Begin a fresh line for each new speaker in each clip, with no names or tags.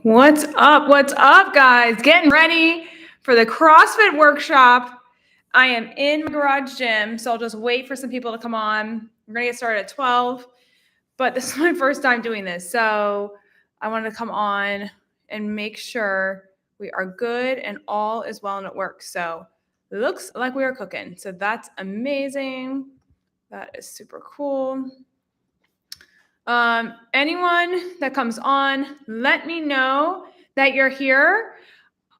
What's up? What's up, guys? Getting ready for the CrossFit workshop. I am in my garage gym, so I'll just wait for some people to come on. We're going to get started at 12, but this is my first time doing this, so I wanted to come on and make sure we are good and all is well and it works. So it looks like we are cooking, so that's amazing. That is super cool. Anyone that comes on, let me know that you're here.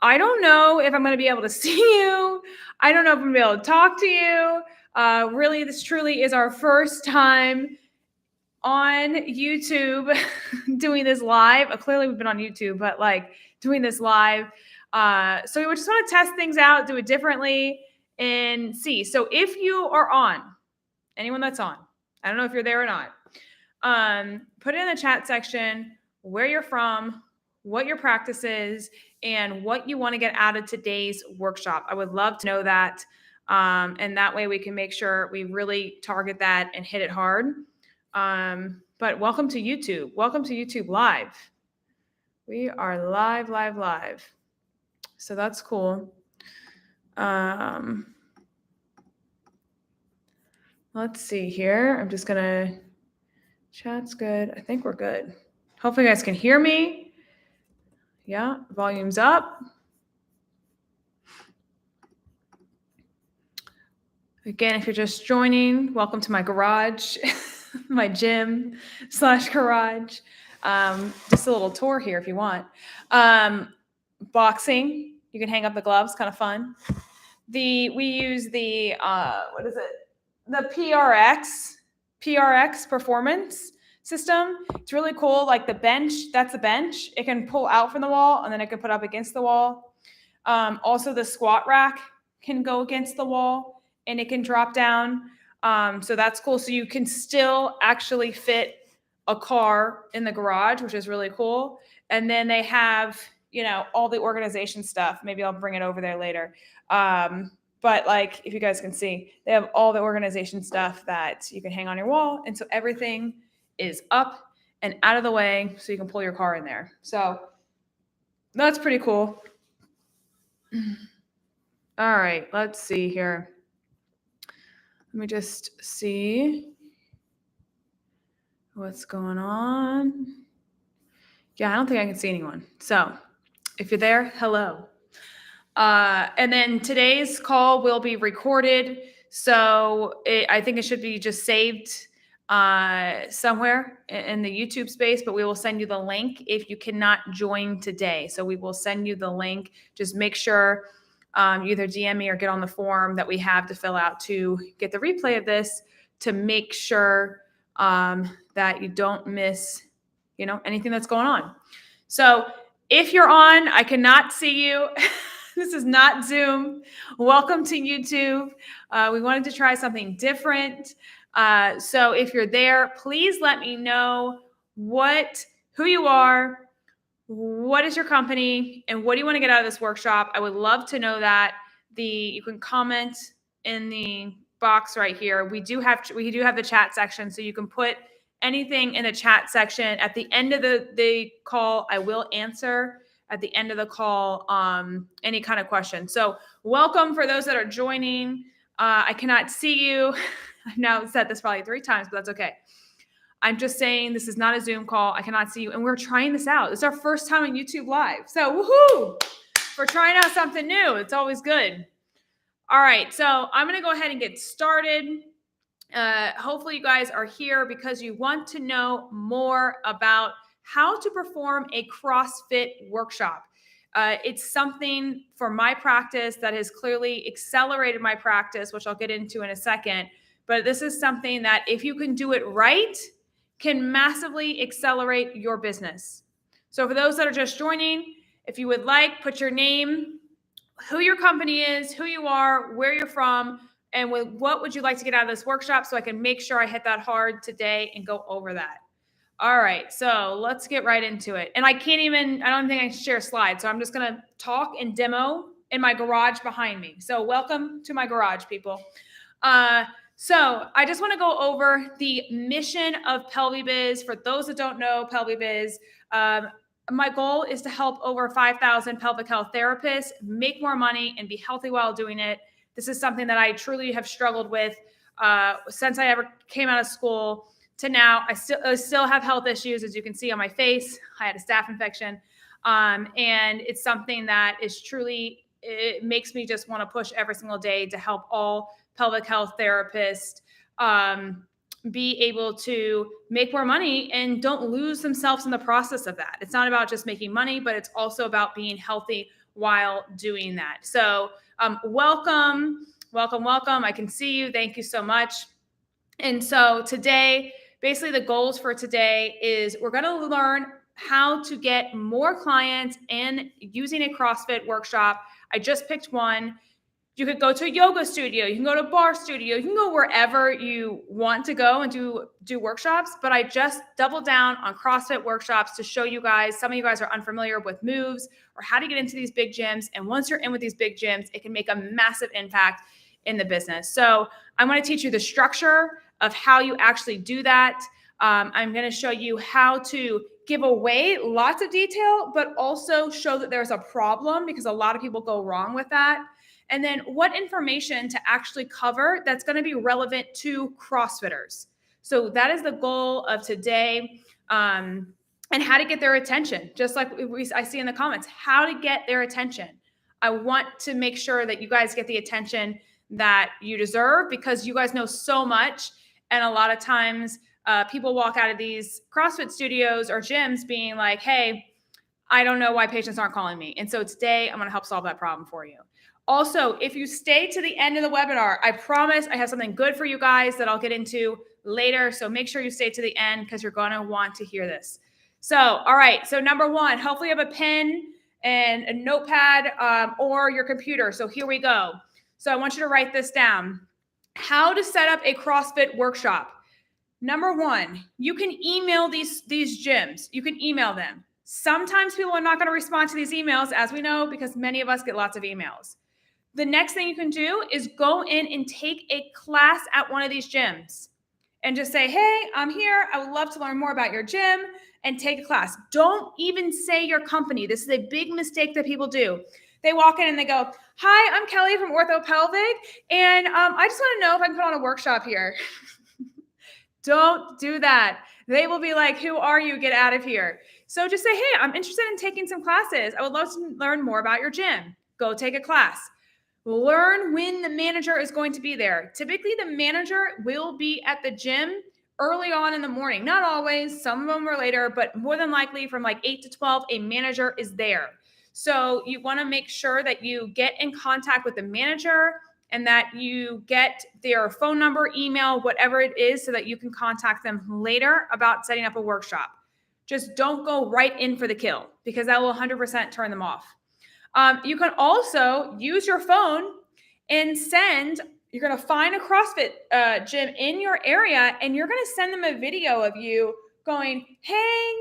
I don't know if I'm going to be able to see you. I don't know if I'm going to be able to talk to you. Really, this truly is our first time on YouTube doing this live. Clearly, we've been on YouTube, but like doing this live. So we just want to test things out, do it differently, and see. So if you are on, anyone that's on, I don't know if you're there or not. Put it in the chat section where you're from, what your practice is, and what you want to get out of today's workshop. I would love to know that. And that way we can make sure we really target that and hit it hard. But welcome to YouTube. Welcome to YouTube Live. We are live. So that's cool. Let's see here. I'm just going to... Chat's good. I think we're good. Hopefully you guys can hear me. Yeah, volume's up. Again, if you're just joining, welcome to my garage, my gym / garage. Just a little tour here if you want. Boxing, you can hang up the gloves, kind of fun. We use the, what is it? The PRX performance system. It's really cool. Like the bench, that's the bench. It can pull out from the wall and then it can put up against the wall. Also the squat rack can go against the wall and it can drop down. So that's cool. So you can still actually fit a car in the garage, which is really cool. And then they have, all the organization stuff. Maybe I'll bring it over there later. But like, if you guys can see, they have all the organization stuff that you can hang on your wall. And so everything is up and out of the way so you can pull your car in there. So that's pretty cool. All right, let's see here. Let me just see what's going on. Yeah, I don't think I can see anyone. So if you're there, hello. And then today's call will be recorded. So I think it should be just saved somewhere in the YouTube space, but we will send you the link if you cannot join today. So we will send you the link. Just make sure you either DM me or get on the form that we have to fill out to get the replay of this, to make sure that you don't miss, anything that's going on. So if you're on, I cannot see you. This is not Zoom. Welcome to YouTube. We wanted to try something different. So if you're there, please let me know who you are, what is your company, and what do you want to get out of this workshop. I would love to know that. You can comment in the box right here. We do have the chat section, so you can put anything in the chat section. At the end of the call, I will answer at the end of the call any kind of question. So welcome for those that are joining. I cannot see you. I've now said this probably 3 times, but that's okay. I'm just saying this is not a Zoom call. I cannot see you. And we're trying this out. This is our first time on YouTube Live. So woohoo! We're trying out something new. It's always good. All right. So I'm going to go ahead and get started. Hopefully you guys are here because you want to know more about how to perform a CrossFit workshop. It's something for my practice that has clearly accelerated my practice, which I'll get into in a second. But this is something that if you can do it right, can massively accelerate your business. So for those that are just joining, if you would like, put your name, who your company is, who you are, where you're from, and what would you like to get out of this workshop so I can make sure I hit that hard today and go over that. All right, so let's get right into it. And I don't think I can share slides, so I'm just going to talk and demo in my garage behind me. So welcome to my garage, people. So I just want to go over the mission of PelviBiz. For those that don't know PelviBiz, my goal is to help over 5,000 pelvic health therapists make more money and be healthy while doing it. This is something that I truly have struggled with since I ever came out of school to now. I still have health issues, as you can see on my face. I had a staph infection. And it's something that is truly, it makes me just want to push every single day to help all pelvic health therapists be able to make more money and don't lose themselves in the process of that. It's not about just making money, but it's also about being healthy while doing that. So welcome. I can see you. Thank you so much. And so today, basically the goals for today is we're going to learn how to get more clients and using a CrossFit workshop. I just picked one. You could go to a yoga studio, you can go to a bar studio, you can go wherever you want to go and do workshops. But I just doubled down on CrossFit workshops to show you guys. Some of you guys are unfamiliar with moves or how to get into these big gyms. And once you're in with these big gyms, it can make a massive impact in the business. So I'm going to teach you the structure of how you actually do that. I'm going to show you how to give away lots of detail, but also show that there's a problem, because a lot of people go wrong with that. And then what information to actually cover that's going to be relevant to CrossFitters. So that is the goal of today, and how to get their attention. Just like I see in the comments, how to get their attention. I want to make sure that you guys get the attention that you deserve, because you guys know so much. And a lot of times people walk out of these CrossFit studios or gyms being like, hey, I don't know why patients aren't calling me. And so today I'm going to help solve that problem for you. Also, if you stay to the end of the webinar, I promise I have something good for you guys that I'll get into later. So make sure you stay to the end, because you're going to want to hear this. So, all right. So number one, hopefully you have a pen and a notepad or your computer. So here we go. So I want you to write this down. How to set up a CrossFit workshop. Number one, you can email these gyms. You can email them. Sometimes people are not going to respond to these emails, as we know, because many of us get lots of emails. The next thing you can do is go in and take a class at one of these gyms and just say, hey, I'm here. I would love to learn more about your gym, and take a class. Don't even say your company. This is a big mistake that people do. They walk in and they go, hi, I'm Kelly from Orthopelvic, and I just want to know if I can put on a workshop here. Don't do that. They will be like, who are you? Get out of here. So just say, hey, I'm interested in taking some classes. I would love to learn more about your gym. Go take a class. Learn when the manager is going to be there. Typically, the manager will be at the gym early on in the morning. Not always. Some of them are later, but more than likely from like 8 to 12, a manager is there. So you want to make sure that you get in contact with the manager and that you get their phone number, email, whatever it is, so that you can contact them later about setting up a workshop. Just don't go right in for the kill, because that will 100% turn them off. You can also use your phone and you're going to find a CrossFit gym in your area, and you're going to send them a video of you going, hey,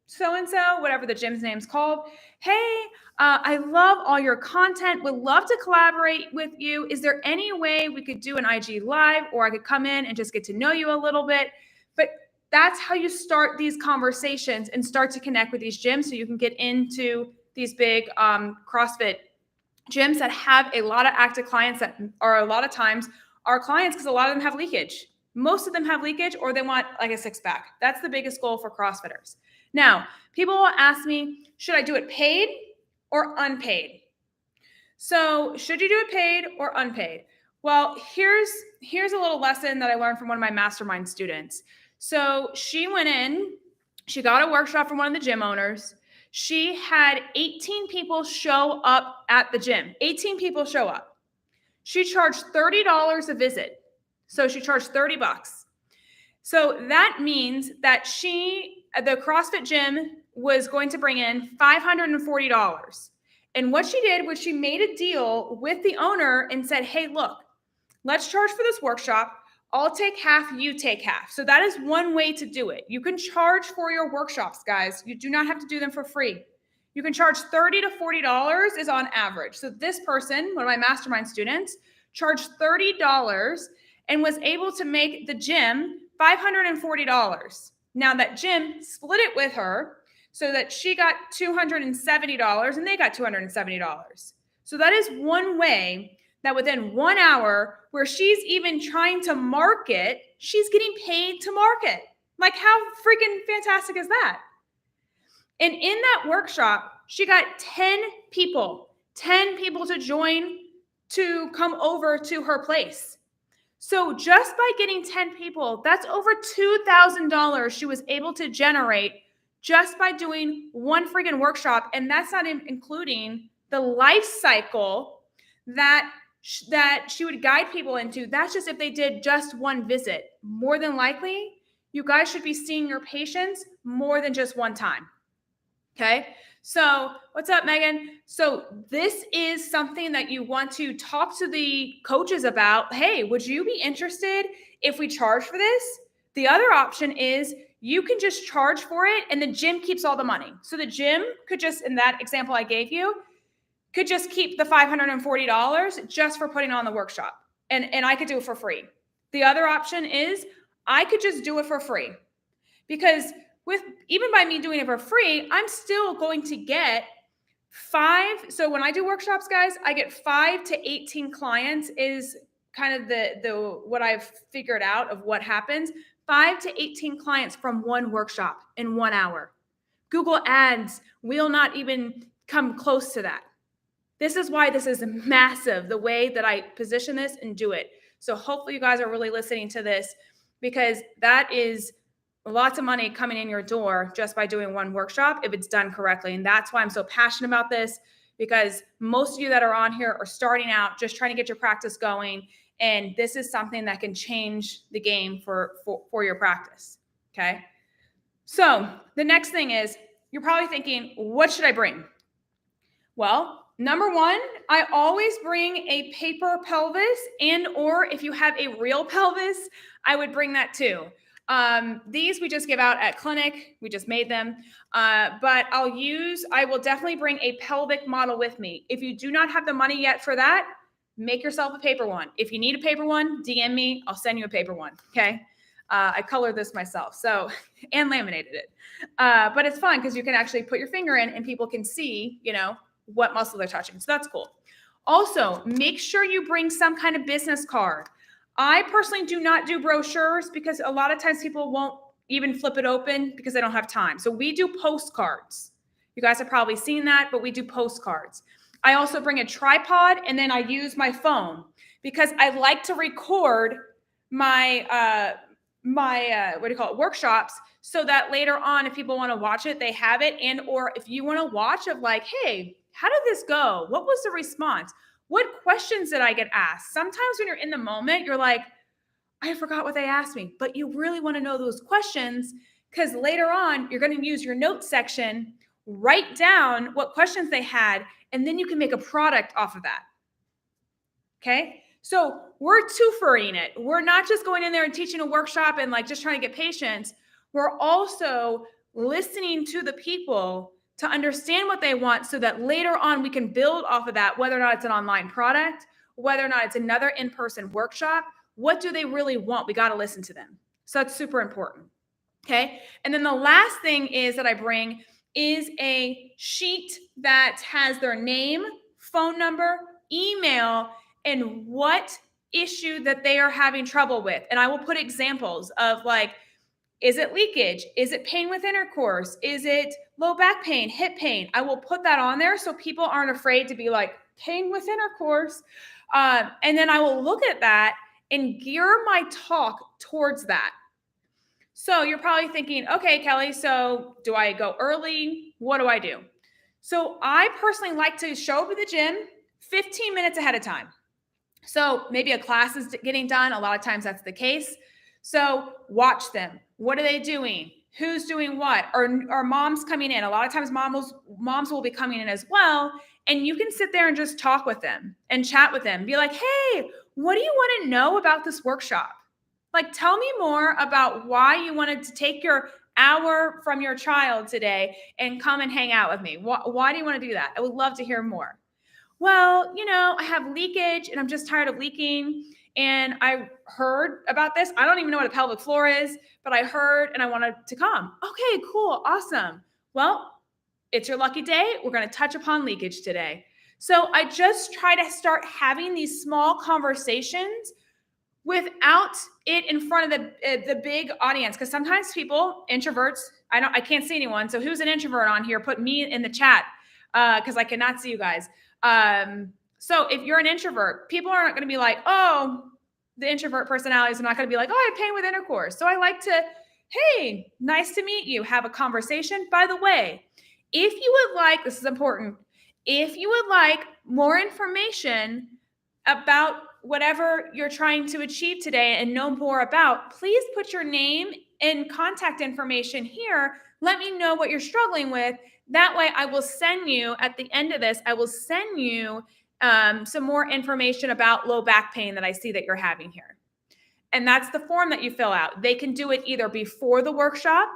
so-and-so, whatever the gym's name's called. Hey, I love all your content. Would love to collaborate with you. Is there any way we could do an IG live, or I could come in and just get to know you a little bit? But that's how you start these conversations and start to connect with these gyms, so you can get into these big CrossFit gyms that have a lot of active clients that are a lot of times our clients, because a lot of them have leakage. Most of them have leakage, or they want like a six-pack. That's the biggest goal for CrossFitters. Now, people will ask me, should I do it paid or unpaid? So should you do it paid or unpaid? Well, here's a little lesson that I learned from one of my mastermind students. So she went in, she got a workshop from one of the gym owners. She had 18 people show up at the gym. 18 people show up. She charged $30 a visit. So she charged $30. So that means that the CrossFit gym was going to bring in $540. And what she did was she made a deal with the owner and said, hey, look, let's charge for this workshop. I'll take half, you take half. So that is one way to do it. You can charge for your workshops, guys. You do not have to do them for free. You can charge $30 to $40 is on average. So this person, one of my mastermind students, charged $30 and was able to make the gym $540. Now that gym split it with her. so that she got $270 and they got $270. So that is one way that within 1 hour where she's even trying to market, she's getting paid to market. Like, how freaking fantastic is that? And in that workshop, she got 10 people to join to come over to her place. So just by getting 10 people, that's over $2,000 she was able to generate just by doing one freaking workshop. And that's not including the life cycle that she would guide people into. That's just if they did just one visit. More than likely, you guys should be seeing your patients more than just one time. Okay. So what's up, Megan? So this is something that you want to talk to the coaches about. Hey, would you be interested if we charge for this? The other option is you can just charge for it and the gym keeps all the money. So the gym could just, in that example I gave you, could just keep the $540 just for putting on the workshop. And I could do it for free. The other option is I could just do it for free, because even by me doing it for free, I'm still going to get 5. So when I do workshops, guys, I get 5 to 18 clients is kind of the what I've figured out of what happens. 5 to 18 clients from one workshop in 1 hour. Google Ads will not even come close to that. This is why this is massive, the way that I position this and do it. So hopefully you guys are really listening to this, because that is lots of money coming in your door just by doing one workshop if it's done correctly. And that's why I'm so passionate about this, because most of you that are on here are starting out, just trying to get your practice going. And this is something that can change the game for your practice. Okay. So the next thing is, you're probably thinking, what should I bring? Well, number one, I always bring a paper pelvis, or if you have a real pelvis, I would bring that too. These we just give out at clinic. We just made them. But I will definitely bring a pelvic model with me. If you do not have the money yet for that, make yourself a paper one. If you need a paper one, DM me. I'll send you a paper one. Okay. I colored this myself. So, and laminated it. But it's fun because you can actually put your finger in and people can see, what muscle they're touching. So that's cool. Also, make sure you bring some kind of business card. I personally do not do brochures because a lot of times people won't even flip it open because they don't have time. So we do postcards. You guys have probably seen that, but we do postcards. I also bring a tripod, and then I use my phone because I like to record my workshops, so that later on, if people want to watch it, they have it. And or if you want to watch of like, hey, how did this go? What was the response? What questions did I get asked? Sometimes when you're in the moment, you're like, I forgot what they asked me, but you really want to know those questions, because later on, you're going to use your notes section, write down what questions they had, and then you can make a product off of that. Okay. So we're two-fering it. We're not just going in there and teaching a workshop and like just trying to get patients. We're also listening to the people to understand what they want, so that later on we can build off of that, whether or not it's an online product, whether or not it's another in-person workshop. What do they really want? We got to listen to them. So that's super important. Okay. And then the last thing is that I bring is a sheet that has their name, phone number, email, and what issue that they are having trouble with. And I will put examples of like, is it leakage? Is it pain with intercourse? Is it low back pain, hip pain? I will put that on there so people aren't afraid to be like, pain with intercourse. And then I will look at that and gear my talk towards that. So you're probably thinking, okay, Kelly, so do I go early? What do I do? So I personally like to show up at the gym 15 minutes ahead of time. So maybe a class is getting done. A lot of times that's the case. So watch them. What are they doing? Who's doing what? Are moms coming in? A lot of times moms will be coming in as well. And you can sit there and just talk with them and chat with them. Be like, hey, what do you want to know about this workshop? Like, tell me more about why you wanted to take your hour from your child today and come and hang out with me. Why do you want to do that? I would love to hear more. Well, I have leakage and I'm just tired of leaking. And I heard about this. I don't even know what a pelvic floor is, but I heard and I wanted to come. Okay, cool. Awesome. Well, it's your lucky day. We're going to touch upon leakage today. So I just try to start having these small conversations without it in front of the big audience. Because sometimes people, introverts, I can't see anyone. So who's an introvert on here? Put me in the chat because I cannot see you guys. So if you're an introvert, people aren't going to be like, oh, the introvert personalities are not going to be like, oh, I have pain with intercourse. So I like to, hey, nice to meet you. Have a conversation. By the way, if you would like, this is important, if you would like more information about whatever you're trying to achieve today and know more about, please put your name and contact information here. Let me know what you're struggling with. That way I will send you, at the end of this, I will send you some more information about low back pain that I see that you're having here. And that's the form that you fill out. They can do it either before the workshop,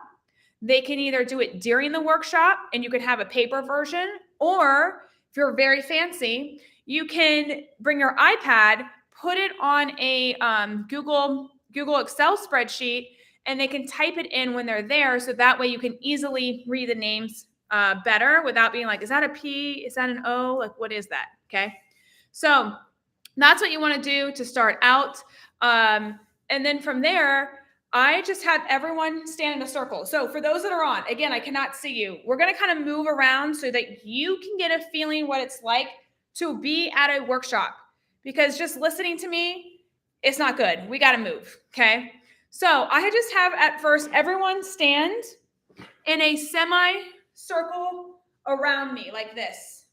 they can either do it during the workshop and you can have a paper version, or if you're very fancy, you can bring your iPad, put it on a Google Excel spreadsheet, and they can type it in when they're there. So that way you can easily read the names better without being like, is that a P? Is that an O? Like, what is that? Okay. So that's what you want to do to start out. And then from there, I just have everyone stand in a circle. So for those that are on, again, I cannot see you. We're going to kind of move around so that you can get a feeling what it's like to be at a workshop, because just listening to me, it's not good. We got to move. Okay. So I just have at first everyone stand in a semi-circle around me like this.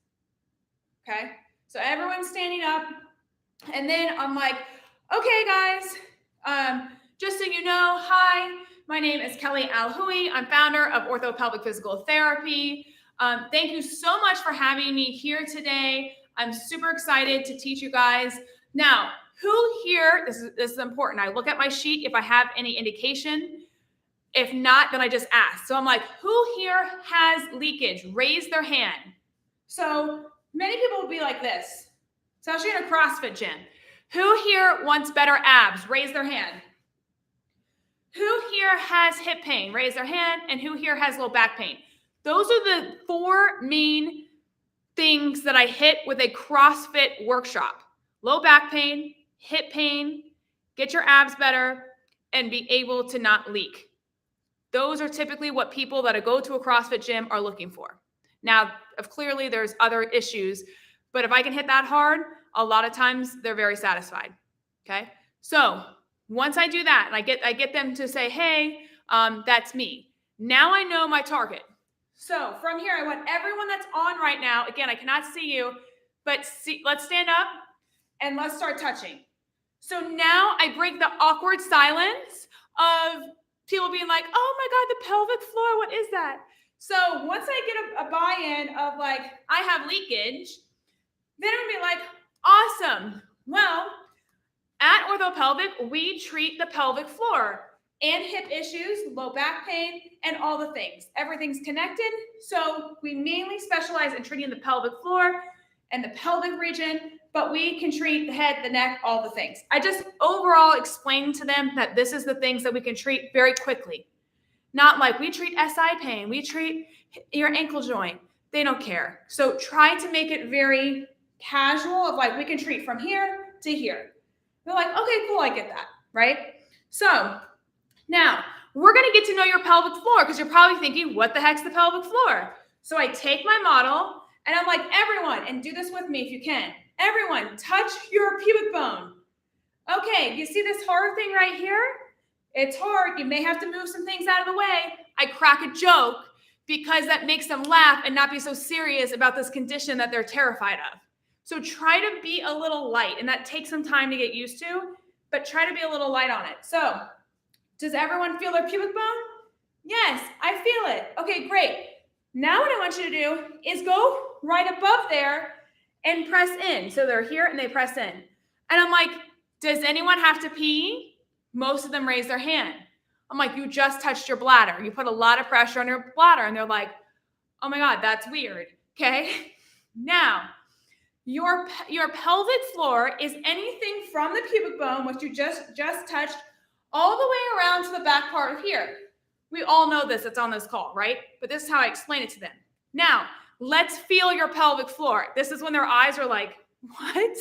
Okay. So everyone's standing up, and then I'm like, okay, guys, just so you know, hi, my name is Kelly Alhooie. I'm founder of Orthopelvic Physical Therapy. Thank you so much for having me here today. I'm super excited to teach you guys. Now, who here, this is important. I look at my sheet if I have any indication. If not, then I just ask. So I'm like, who here has leakage? Raise their hand. So many people will be like this, especially in a CrossFit gym. Who here wants better abs? Raise their hand. Who here has hip pain? Raise their hand. And who here has low back pain? Those are the four main things that I hit with a CrossFit workshop. Low back pain, hip pain, get your abs better, and be able to not leak. Those are typically what people that go to a CrossFit gym are looking for. Now, clearly there's other issues, but if I can hit that hard, a lot of times they're very satisfied. Okay. So once I do that, and I get them to say, hey, that's me. Now I know my target. So from here, I want everyone that's on right now. Again, I cannot see you, but let's stand up and let's start touching. So now I break the awkward silence of people being like, oh my God, the pelvic floor, what is that? So once I get a buy-in of like, I have leakage, then I'm gonna be like, awesome. Well, at Orthopelvic, we treat the pelvic floor and hip issues, low back pain, and all the things. Everything's connected. So we mainly specialize in treating the pelvic floor and the pelvic region, but we can treat the head, the neck, all the things. I just overall explained to them that this is the things that we can treat very quickly. Not like we treat SI pain, we treat your ankle joint. They don't care. So try to make it very casual of like, we can treat from here to here. They're like, okay, cool, I get that, right? So now we're gonna get to know your pelvic floor, because you're probably thinking, what the heck's the pelvic floor? So I take my model and I'm like, everyone, and do this with me if you can. Everyone, touch your pubic bone. Okay, you see this hard thing right here? It's hard. You may have to move some things out of the way. I crack a joke because that makes them laugh and not be so serious about this condition that they're terrified of. So try to be a little light, and that takes some time to get used to, but try to be a little light on it. So does everyone feel their pubic bone? Yes, I feel it. Okay, great. Now what I want you to do is go right above there and press in. So they're here and they press in. And I'm like, does anyone have to pee? Most of them raise their hand. I'm like, you just touched your bladder. You put a lot of pressure on your bladder. And they're like, oh my God, that's weird. Okay. Now, your pelvic floor is anything from the pubic bone, which you just touched, all the way around to the back part of here. We all know this, it's on this call, right? But this is how I explain it to them. Now, let's feel your pelvic floor. This is when their eyes are like, what?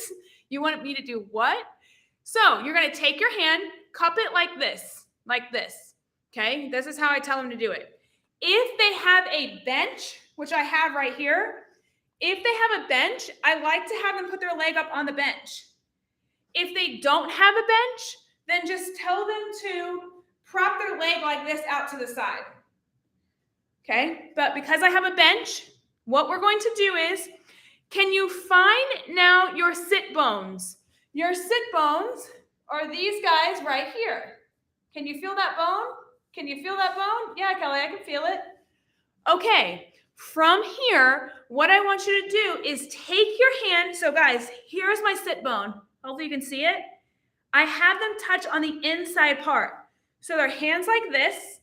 You want me to do what? So you're going to take your hand, cup it like this, okay? This is how I tell them to do it. If they have a bench, which I have right here, if they have a bench, I like to have them put their leg up on the bench. If they don't have a bench, then just tell them to prop their leg like this out to the side. Okay, but because I have a bench, what we're going to do is, can you find now your sit bones? Your sit bones are these guys right here. Can you feel that bone? Can you feel that bone? Yeah, Kelly, I can feel it. Okay, from here, what I want you to do is take your hand. So guys, here's my sit bone. Hopefully you can see it. I have them touch on the inside part. So their hands like this,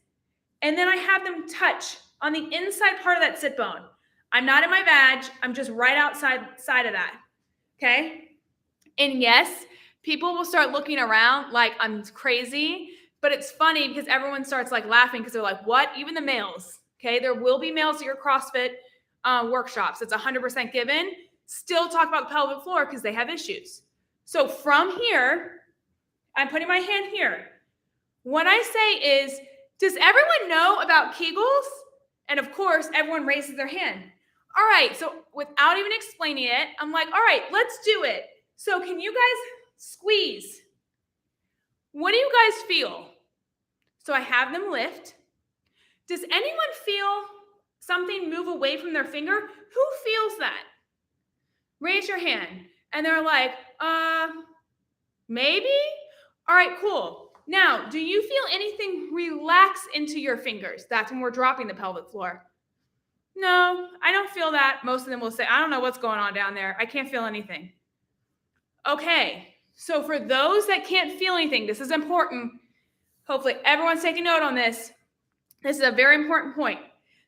and then I have them touch on the inside part of that sit bone. I'm not in my vag. I'm just right outside of that, okay? And yes, people will start looking around like I'm crazy, but it's funny because everyone starts like laughing because they're like, what? Even the males, okay? There will be males at your CrossFit workshops. It's 100% given. Still talk about the pelvic floor because they have issues. So from here, I'm putting my hand here. What I say is, does everyone know about Kegels? And of course, everyone raises their hand. All right, so without even explaining it, I'm like, all right, let's do it. So can you guys squeeze? What do you guys feel? So I have them lift. Does anyone feel something move away from their finger? Who feels that? Raise your hand. And they're like, maybe? All right, cool. Now, do you feel anything relax into your fingers? That's when we're dropping the pelvic floor. No, I don't feel that. Most of them will say, I don't know what's going on down there. I can't feel anything. Okay, so for those that can't feel anything, this is important. Hopefully everyone's taking note on this. This is a very important point.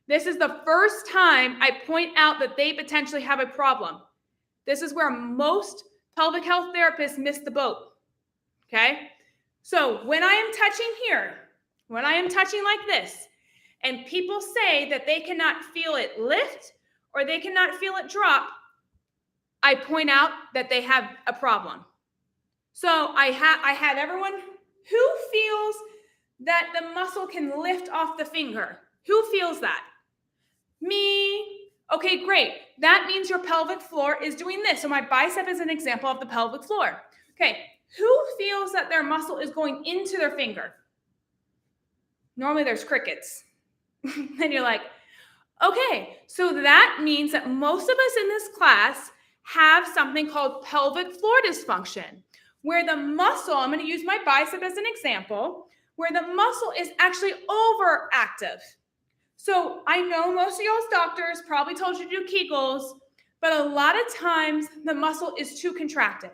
This is the first time I point out that they potentially have a problem. This is where most pelvic health therapists miss the boat, okay? So when I am touching here, when I am touching like this, and people say that they cannot feel it lift or they cannot feel it drop, I point out that they have a problem. So I have everyone, who feels that the muscle can lift off the finger? Who feels that? Me. Okay, great. That means your pelvic floor is doing this. So my bicep is an example of the pelvic floor. Okay, who feels that their muscle is going into their finger? Normally there's crickets. And you're like, okay, so that means that most of us in this class have something called pelvic floor dysfunction, where the muscle, I'm going to use my bicep as an example, where the muscle is actually overactive. So I know most of y'all's doctors probably told you to do Kegels, but a lot of times the muscle is too contracted.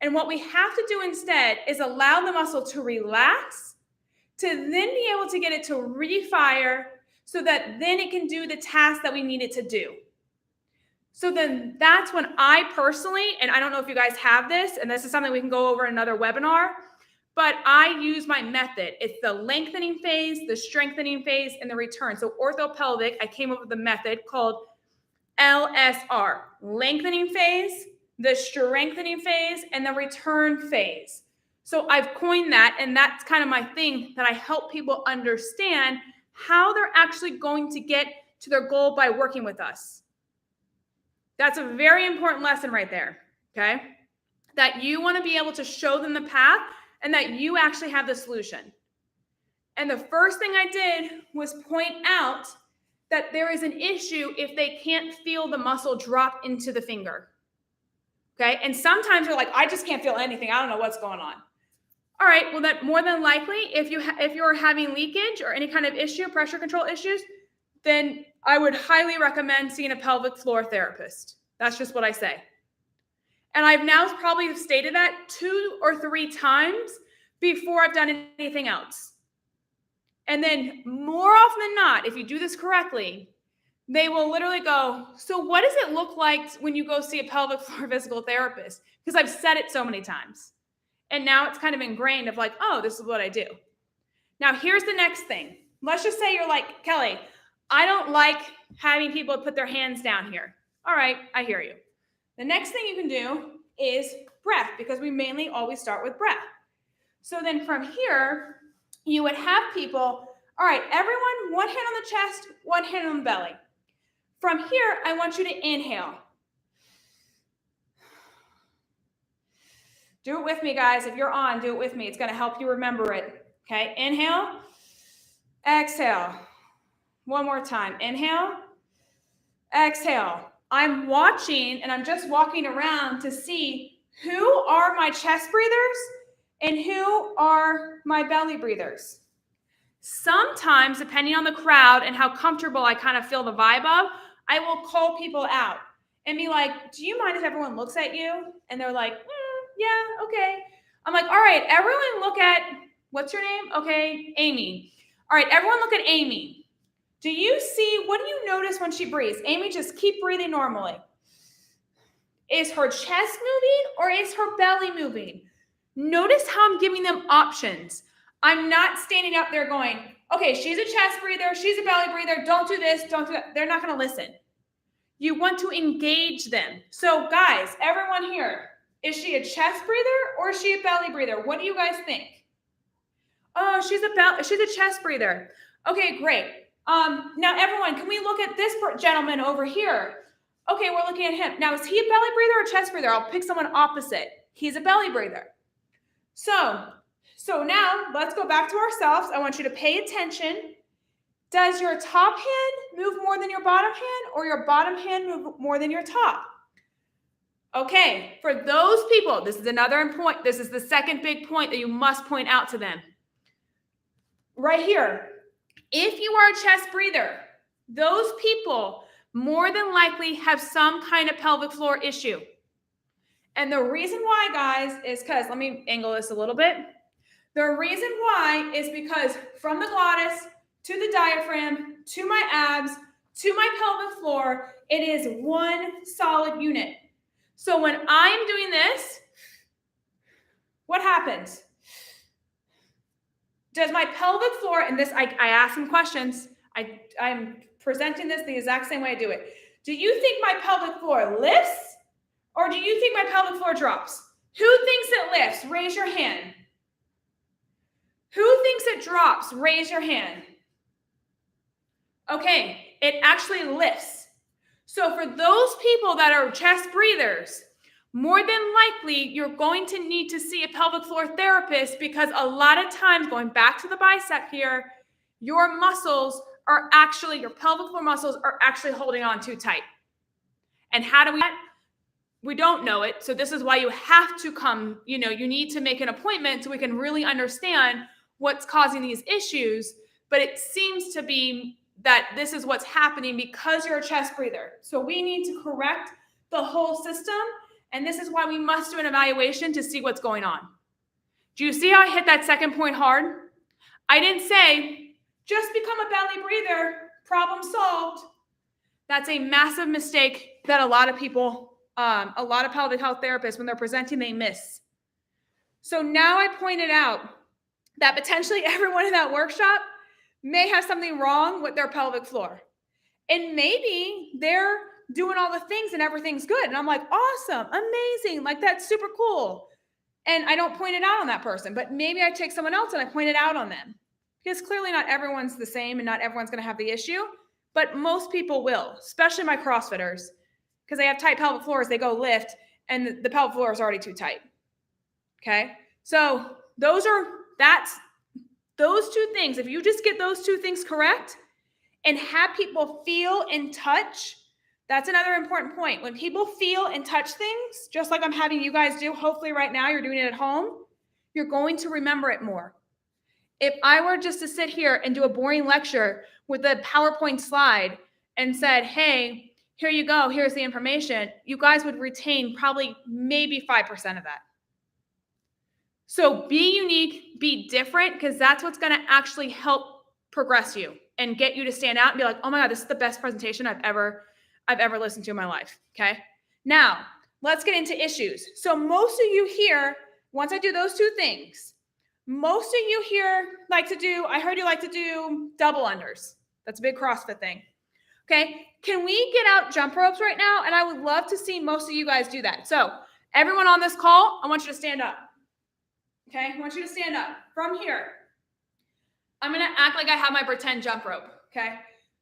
And what we have to do instead is allow the muscle to relax, to then be able to get it to refire so that then it can do the task that we need it to do. So then that's when I personally, and I don't know if you guys have this, and this is something we can go over in another webinar, but I use my method. It's the lengthening phase, the strengthening phase, and the return. So orthopelvic, I came up with a method called LSR, lengthening phase, the strengthening phase, and the return phase. So I've coined that, and that's kind of my thing, that I help people understand how they're actually going to get to their goal by working with us. That's a very important lesson right there, okay? That you want to be able to show them the path and that you actually have the solution. And the first thing I did was point out that there is an issue if they can't feel the muscle drop into the finger, okay? And sometimes you're like, I just can't feel anything. I don't know what's going on. All right, well, that more than likely, if you're having leakage or any kind of issue, pressure control issues, then I would highly recommend seeing a pelvic floor therapist. That's just what I say. And I've now probably stated that 2 or 3 times before I've done anything else. And then more often than not, if you do this correctly, they will literally go, so what does it look like when you go see a pelvic floor physical therapist? Because I've said it so many times. And now it's kind of ingrained of like, oh, this is what I do. Now, here's the next thing. Let's just say you're like, Kelly, I don't like having people put their hands down here. All right, I hear you. The next thing you can do is breath, because we mainly always start with breath. So then from here, you would have people, all right, everyone, one hand on the chest, one hand on the belly. From here, I want you to inhale. Do it with me, guys. If you're on, do it with me. It's going to help you remember it. Okay, inhale, exhale. One more time. Inhale, exhale. I'm watching and I'm just walking around to see who are my chest breathers and who are my belly breathers. Sometimes, depending on the crowd and how comfortable I kind of feel the vibe of, I will call people out and be like, do you mind if everyone looks at you? And they're like, yeah, okay. I'm like, all right, everyone look at, what's your name? Okay, Amy. All right, everyone look at Amy. Do you see, what do you notice when she breathes? Amy, just keep breathing normally. Is her chest moving or is her belly moving? Notice how I'm giving them options. I'm not standing up there going, okay, she's a chest breather, she's a belly breather, don't do this, don't do that. They're not going to listen. You want to engage them. So guys, everyone here, is she a chest breather or is she a belly breather? What do you guys think? Oh, she's a chest breather. Okay, great. Now everyone, can we look at this gentleman over here? Okay, we're looking at him. Now, is he a belly breather or a chest breather? I'll pick someone opposite. He's a belly breather. So now let's go back to ourselves. I want you to pay attention. Does your top hand move more than your bottom hand, or your bottom hand move more than your top? Okay, for those people, this is another point. This is the second big point that you must point out to them. Right here. If you are a chest breather, those people more than likely have some kind of pelvic floor issue. And the reason why, guys, is because, let me angle this a little bit. The reason why is because from the glottis to the diaphragm, to my abs, to my pelvic floor, it is one solid unit. So when I'm doing this, what happens? Does my pelvic floor, and this, I ask some questions. I'm presenting this the exact same way I do it. Do you think my pelvic floor lifts, or do you think my pelvic floor drops? Who thinks it lifts? Raise your hand. Who thinks it drops? Raise your hand. Okay, it actually lifts. So for those people that are chest breathers, more than likely, you're going to need to see a pelvic floor therapist, because a lot of times, going back to the bicep here, your pelvic floor muscles are actually holding on too tight. And how do we don't know it. So this is why you have to come, you need to make an appointment so we can really understand what's causing these issues. But it seems to be that this is what's happening because you're a chest breather. So we need to correct the whole system. And this is why we must do an evaluation to see what's going on. Do you see how I hit that second point hard? I didn't say, just become a belly breather, problem solved. That's a massive mistake that a lot of people, a lot of pelvic health therapists, when they're presenting, they miss. So now I pointed out that potentially everyone in that workshop may have something wrong with their pelvic floor. And maybe they're doing all the things and everything's good. And I'm like, awesome, amazing. Like, that's super cool. And I don't point it out on that person, but maybe I take someone else and I point it out on them, because clearly not everyone's the same and not everyone's going to have the issue, but most people will, especially my CrossFitters, because they have tight pelvic floors. They go lift and the pelvic floor is already too tight. Okay. So those two things. If you just get those two things correct and have people feel and touch, that's another important point. When people feel and touch things, just like I'm having you guys do, hopefully right now you're doing it at home, you're going to remember it more. If I were just to sit here and do a boring lecture with a PowerPoint slide and said, hey, here you go, here's the information, you guys would retain probably maybe 5% of that. So be unique, be different, because that's what's going to actually help progress you and get you to stand out and be like, oh my God, this is the best presentation I've ever listened to in my life. Okay. Now let's get into issues. So most of you here, once I do those two things, most of you here I heard you like to do double unders. That's a big CrossFit thing. Okay. Can we get out jump ropes right now? And I would love to see most of you guys do that. So everyone on this call, I want you to stand up. Okay. I want you to stand up from here. I'm going to act like I have my pretend jump rope. Okay.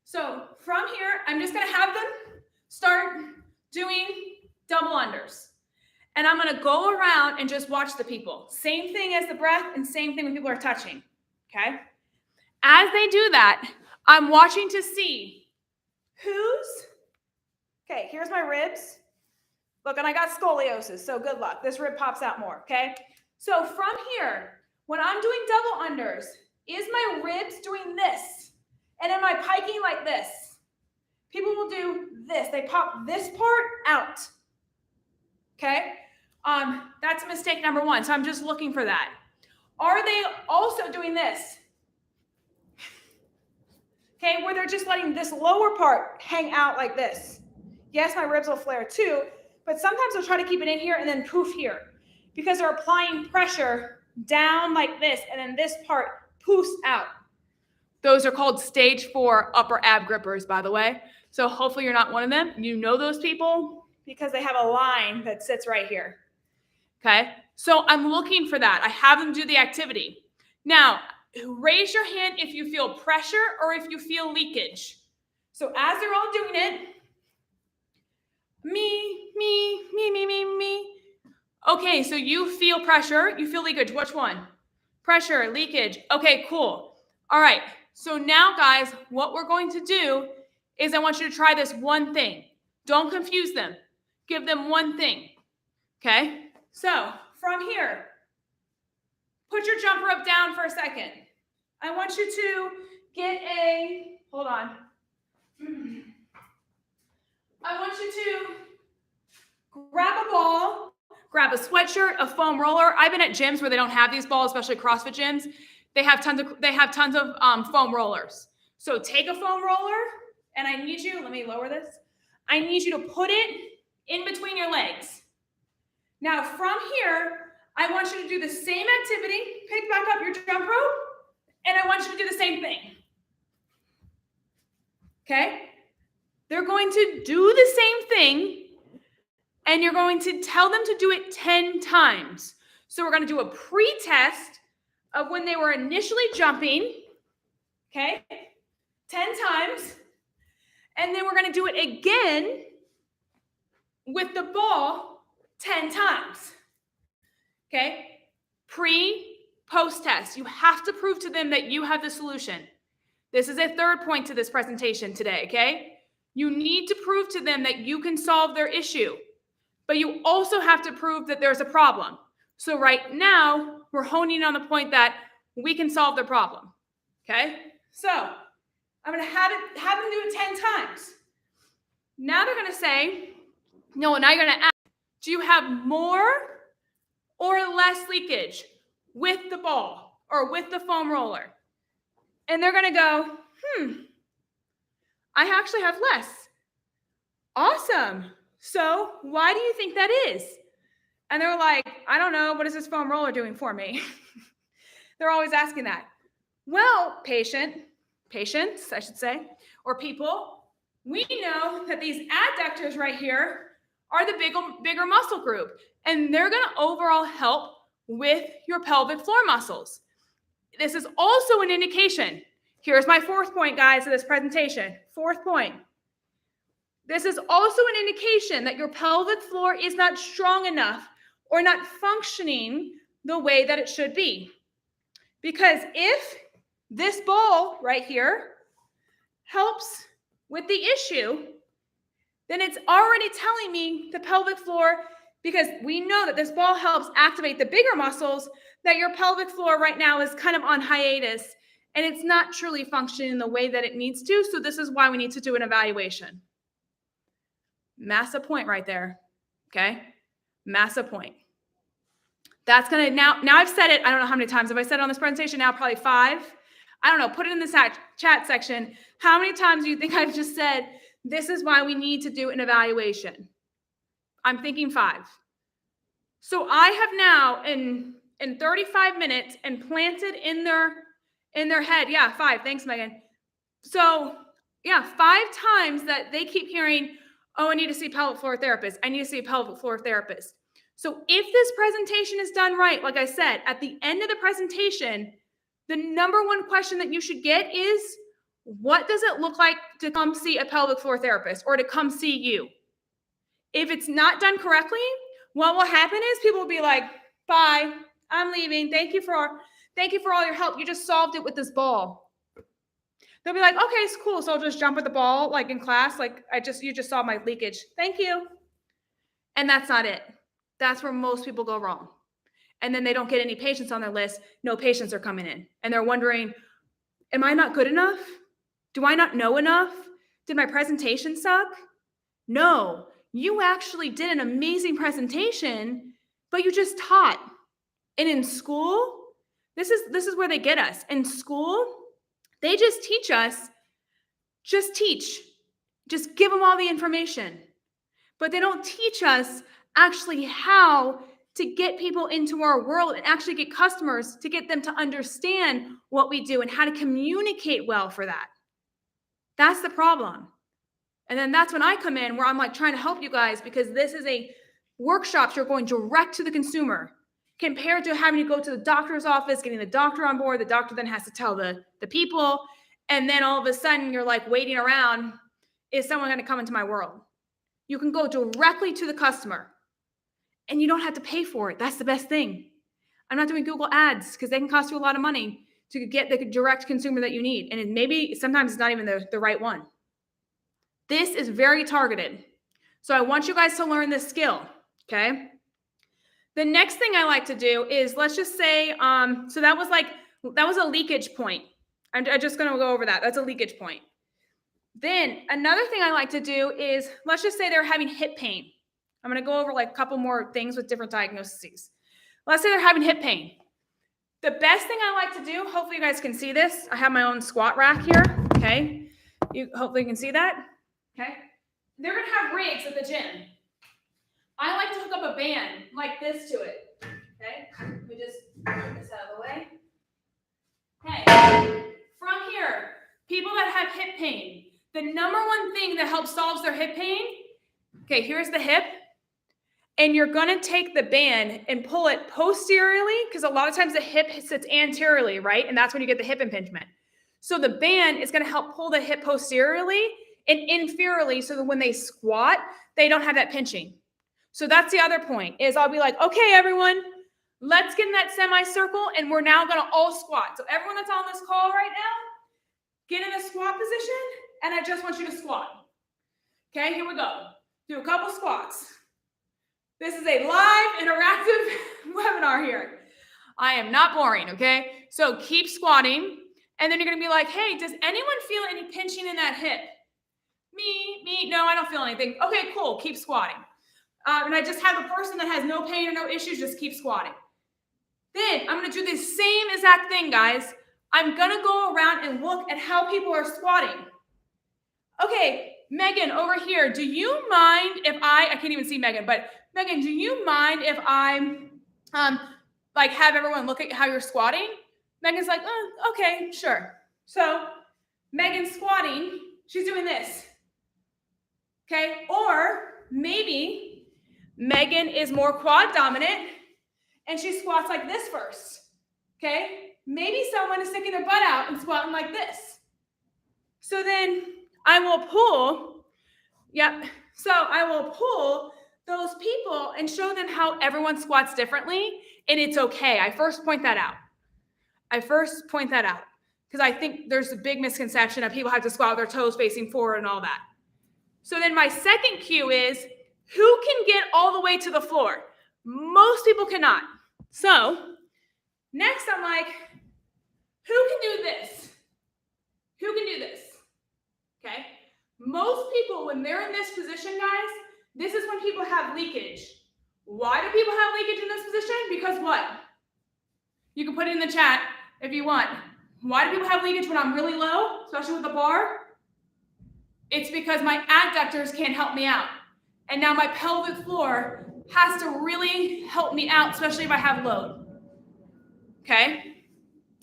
So from here, I'm just going to have them start doing double unders. And I'm going to go around and just watch the people. Same thing as the breath and same thing when people are touching. Okay. As they do that, I'm watching to see okay, here's my ribs. Look, and I got scoliosis, so good luck. This rib pops out more, okay? So from here, when I'm doing double unders, is my ribs doing this? And am I piking like this? People will do this. They pop this part out, okay? That's mistake number one, so I'm just looking for that. Are they also doing this? Okay, where they're just letting this lower part hang out like this. Yes, my ribs will flare too, but sometimes they'll try to keep it in here and then poof here because they're applying pressure down like this and then this part poofs out. Those are called stage 4 upper ab grippers, by the way. So hopefully you're not one of them. You know those people because they have a line that sits right here. Okay, so I'm looking for that. I have them do the activity. Now, raise your hand if you feel pressure or if you feel leakage. So as they're all doing it, me. Okay, so you feel pressure, you feel leakage. Which one? Pressure, leakage. Okay, cool. All right, so now guys, what we're going to do is I want you to try this one thing. Don't confuse them. Give them one thing, okay? So from here, put your jump rope down for a second. I want you to get hold on. I want you to grab a ball, grab a sweatshirt, a foam roller. I've been at gyms where they don't have these balls, especially CrossFit gyms. They have tons of foam rollers. So take a foam roller, and I need you, let me lower this. I need you to put it in between your legs. Now from here, I want you to do the same activity, pick back up your jump rope, and I want you to do the same thing. Okay? They're going to do the same thing, and you're going to tell them to do it 10 times. So we're going to do a pre-test of when they were initially jumping, okay? 10 times. And then we're going to do it again with the ball 10 times. Okay? Post test. You have to prove to them that you have the solution. This is a third point to this presentation today, okay? You need to prove to them that you can solve their issue, but you also have to prove that there's a problem. So right now, we're honing in on the point that we can solve their problem, okay? So I'm going to have them do it 10 times. Now they're going to say, no, now you're going to ask, do you have more or less leakage with the ball or with the foam roller? And they're going to go, I actually have less. Awesome. So why do you think that is? And they're like, I don't know. What is this foam roller doing for me? They're always asking that. Well, patients, I should say, or people, we know that these adductors right here are the bigger muscle group, and they're going to overall help with your pelvic floor muscles. This is also an indication. Here's my fourth point, guys, of this presentation. Fourth point. This is also an indication that your pelvic floor is not strong enough or not functioning the way that it should be. Because if this ball right here helps with the issue, then it's already telling me the pelvic floor, because we know that this ball helps activate the bigger muscles, that your pelvic floor right now is kind of on hiatus and it's not truly functioning the way that it needs to. So this is why we need to do an evaluation. Massive point right there. Okay. Massive point. That's going to now I've said it. I don't know how many times have I said it on this presentation now, probably 5. I don't know. Put it in the chat section. How many times do you think I've just said, this is why we need to do an evaluation? I'm thinking 5. So I have now, and in 35 minutes and planted in their head. Yeah, 5. Thanks, Megan. So yeah, 5 times that they keep hearing, oh, I need to see a pelvic floor therapist. I need to see a pelvic floor therapist. So if this presentation is done right, like I said, at the end of the presentation, the number one question that you should get is, what does it look like to come see a pelvic floor therapist or to come see you? If it's not done correctly, what will happen is people will be like, bye, I'm leaving. Thank you for all your help. You just solved it with this ball. They'll be like, okay, it's cool. So I'll just jump with the ball, like in class, like you just saw my leakage. Thank you. And that's not it. That's where most people go wrong. And then they don't get any patients on their list. No patients are coming in. And they're wondering, am I not good enough? Do I not know enough? Did my presentation suck? No, you actually did an amazing presentation, but you just taught. And in school, this is where they get us. In school, they just teach us, just teach. Just give them all the information. But they don't teach us actually how to get people into our world and actually get customers, to get them to understand what we do and how to communicate well for that. That's the problem. And then that's when I come in, where I'm like trying to help you guys, because this is a workshop. You're going direct to the consumer compared to having to go to the doctor's office, getting the doctor on board. The doctor then has to tell the people. And then all of a sudden you're like waiting around. Is someone going to come into my world? You can go directly to the customer and you don't have to pay for it. That's the best thing. I'm not doing Google ads because they can cost you a lot of money to get the direct consumer that you need. And maybe sometimes it's not even the right one. This is very targeted. So I want you guys to learn this skill, okay? The next thing I like to do is, let's just say, so that was a leakage point. I'm just going to go over that. That's a leakage point. Then another thing I like to do is, let's just say they're having hip pain. I'm going to go over like a couple more things with different diagnoses. Let's say they're having hip pain. The best thing I like to do, hopefully you guys can see this. I have my own squat rack here, okay? Hopefully you can see that, okay? They're going to have rigs at the gym. I like to hook up a band like this to it, okay? Let me just move this out of the way. Okay, from here, people that have hip pain, the number one thing that helps solve their hip pain, okay, here's the hip, and you're going to take the band and pull it posteriorly, because a lot of times the hip sits anteriorly, right? And that's when you get the hip impingement. So the band is going to help pull the hip posteriorly and inferiorly, so that when they squat, they don't have that pinching. So that's the other point, is I'll be like, okay, everyone, let's get in that semicircle, and we're now going to all squat. So everyone that's on this call right now, get in a squat position, and I just want you to squat. Okay, here we go. Do a couple squats. This is a live, interactive webinar here. I am not boring, okay? So keep squatting, and then you're going to be like, hey, does anyone feel any pinching in that hip? Me, no, I don't feel anything. Okay, cool, keep squatting. And I just have a person that has no pain or no issues, just keep squatting. Then I'm going to do the same exact thing, guys. I'm going to go around and look at how people are squatting. Okay, Megan, over here, do you mind if I can't even see Megan, but Megan, do you mind if I like have everyone look at how you're squatting? Megan's like, oh, okay, sure. So Megan's squatting, she's doing this. Okay, or maybe Megan is more quad dominant and she squats like this first. Okay, maybe someone is sticking their butt out and squatting like this. So then I will pull, so I will pull those people and show them how everyone squats differently, and it's okay. I first point that out because I think there's a big misconception that people have to squat with their toes facing forward and all that. So then my second cue is, who can get all the way to the floor? Most people cannot. So next I'm like, who can do this? Who can do this? Okay. Most people, when they're in this position, guys, this is when people have leakage. Why do people have leakage in this position? Because what? You can put it in the chat if you want. Why do people have leakage when I'm really low, especially with the bar? It's because my adductors can't help me out. And now my pelvic floor has to really help me out, especially if I have load. Okay.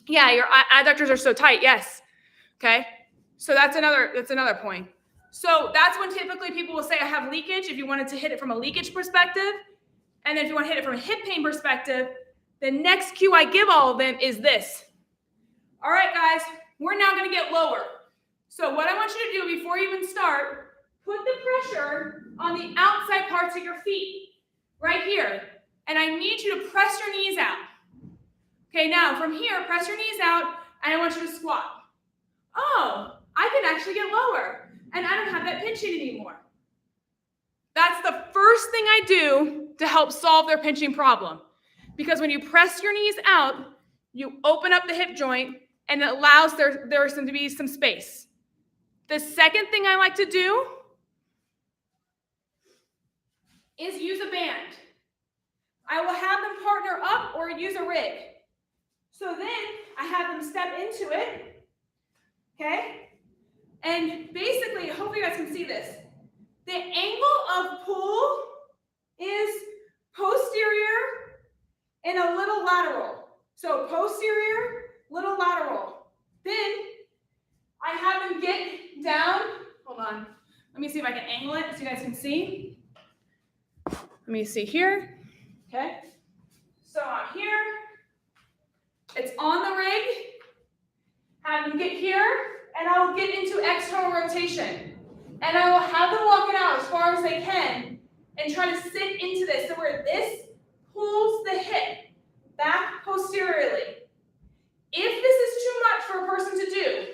Yeah, your adductors are so tight. Yes. Okay. So that's another point. So that's when typically people will say I have leakage if you wanted to hit it from a leakage perspective. And then if you want to hit it from a hip pain perspective, the next cue I give all of them is this. All right, guys, we're now going to get lower. So what I want you to do before you even start, put the pressure on the outside parts of your feet, right here. And I need you to press your knees out. Okay, now from here, press your knees out, and I want you to squat. Oh, I can actually get lower, and I don't have that pinching anymore. That's the first thing I do to help solve their pinching problem. Because when you press your knees out, you open up the hip joint, and it allows there to be some space. The second thing I like to do is use a band. I will have them partner up or use a rig. So then I have them step into it, okay? And basically, hopefully you guys can see this. The angle of pull is posterior and a little lateral. So posterior, little lateral. Then I have them get down. Hold on. Let me see if I can angle it so you guys can see. Let me see here. Okay. So I'm here. It's on the rig. Have them get here, and I will get into external rotation. And I will have them walk it out as far as they can and try to sit into this. So where this pulls the hip back posteriorly. If this is too much for a person to do,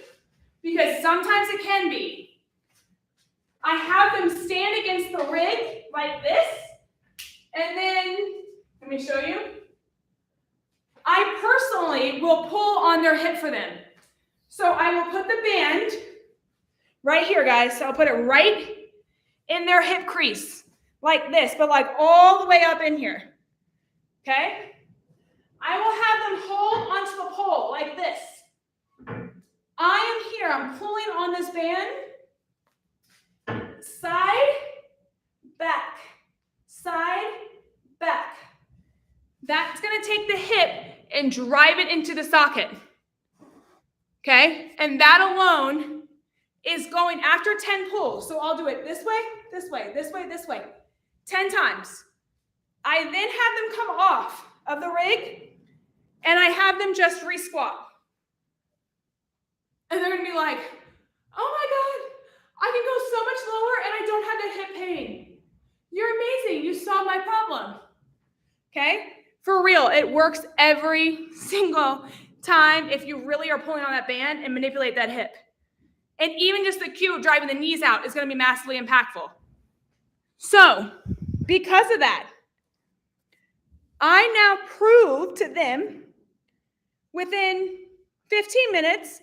because sometimes it can be, I have them stand against the rig like this, and then, let me show you. I personally will pull on their hip for them. So I will put the band right here, guys. So I'll put it right in their hip crease, like this, but like all the way up in here, okay? I will have them hold onto the pole like this. I am here, I'm pulling on this band, side, back, side, back. That's gonna take the hip and drive it into the socket, okay? And that alone is going after 10 pulls. So I'll do it this way, this way, this way, this way, 10 times. I then have them come off of the rig, and I have them just re-squat. And they're gonna be like, oh my God, I can go so much lower and I don't have that hip pain. You're amazing, you solved my problem. Okay? For real, it works every single time if you really are pulling on that band and manipulate that hip. And even just the cue of driving the knees out is gonna be massively impactful. So, because of that, I now prove to them within 15 minutes,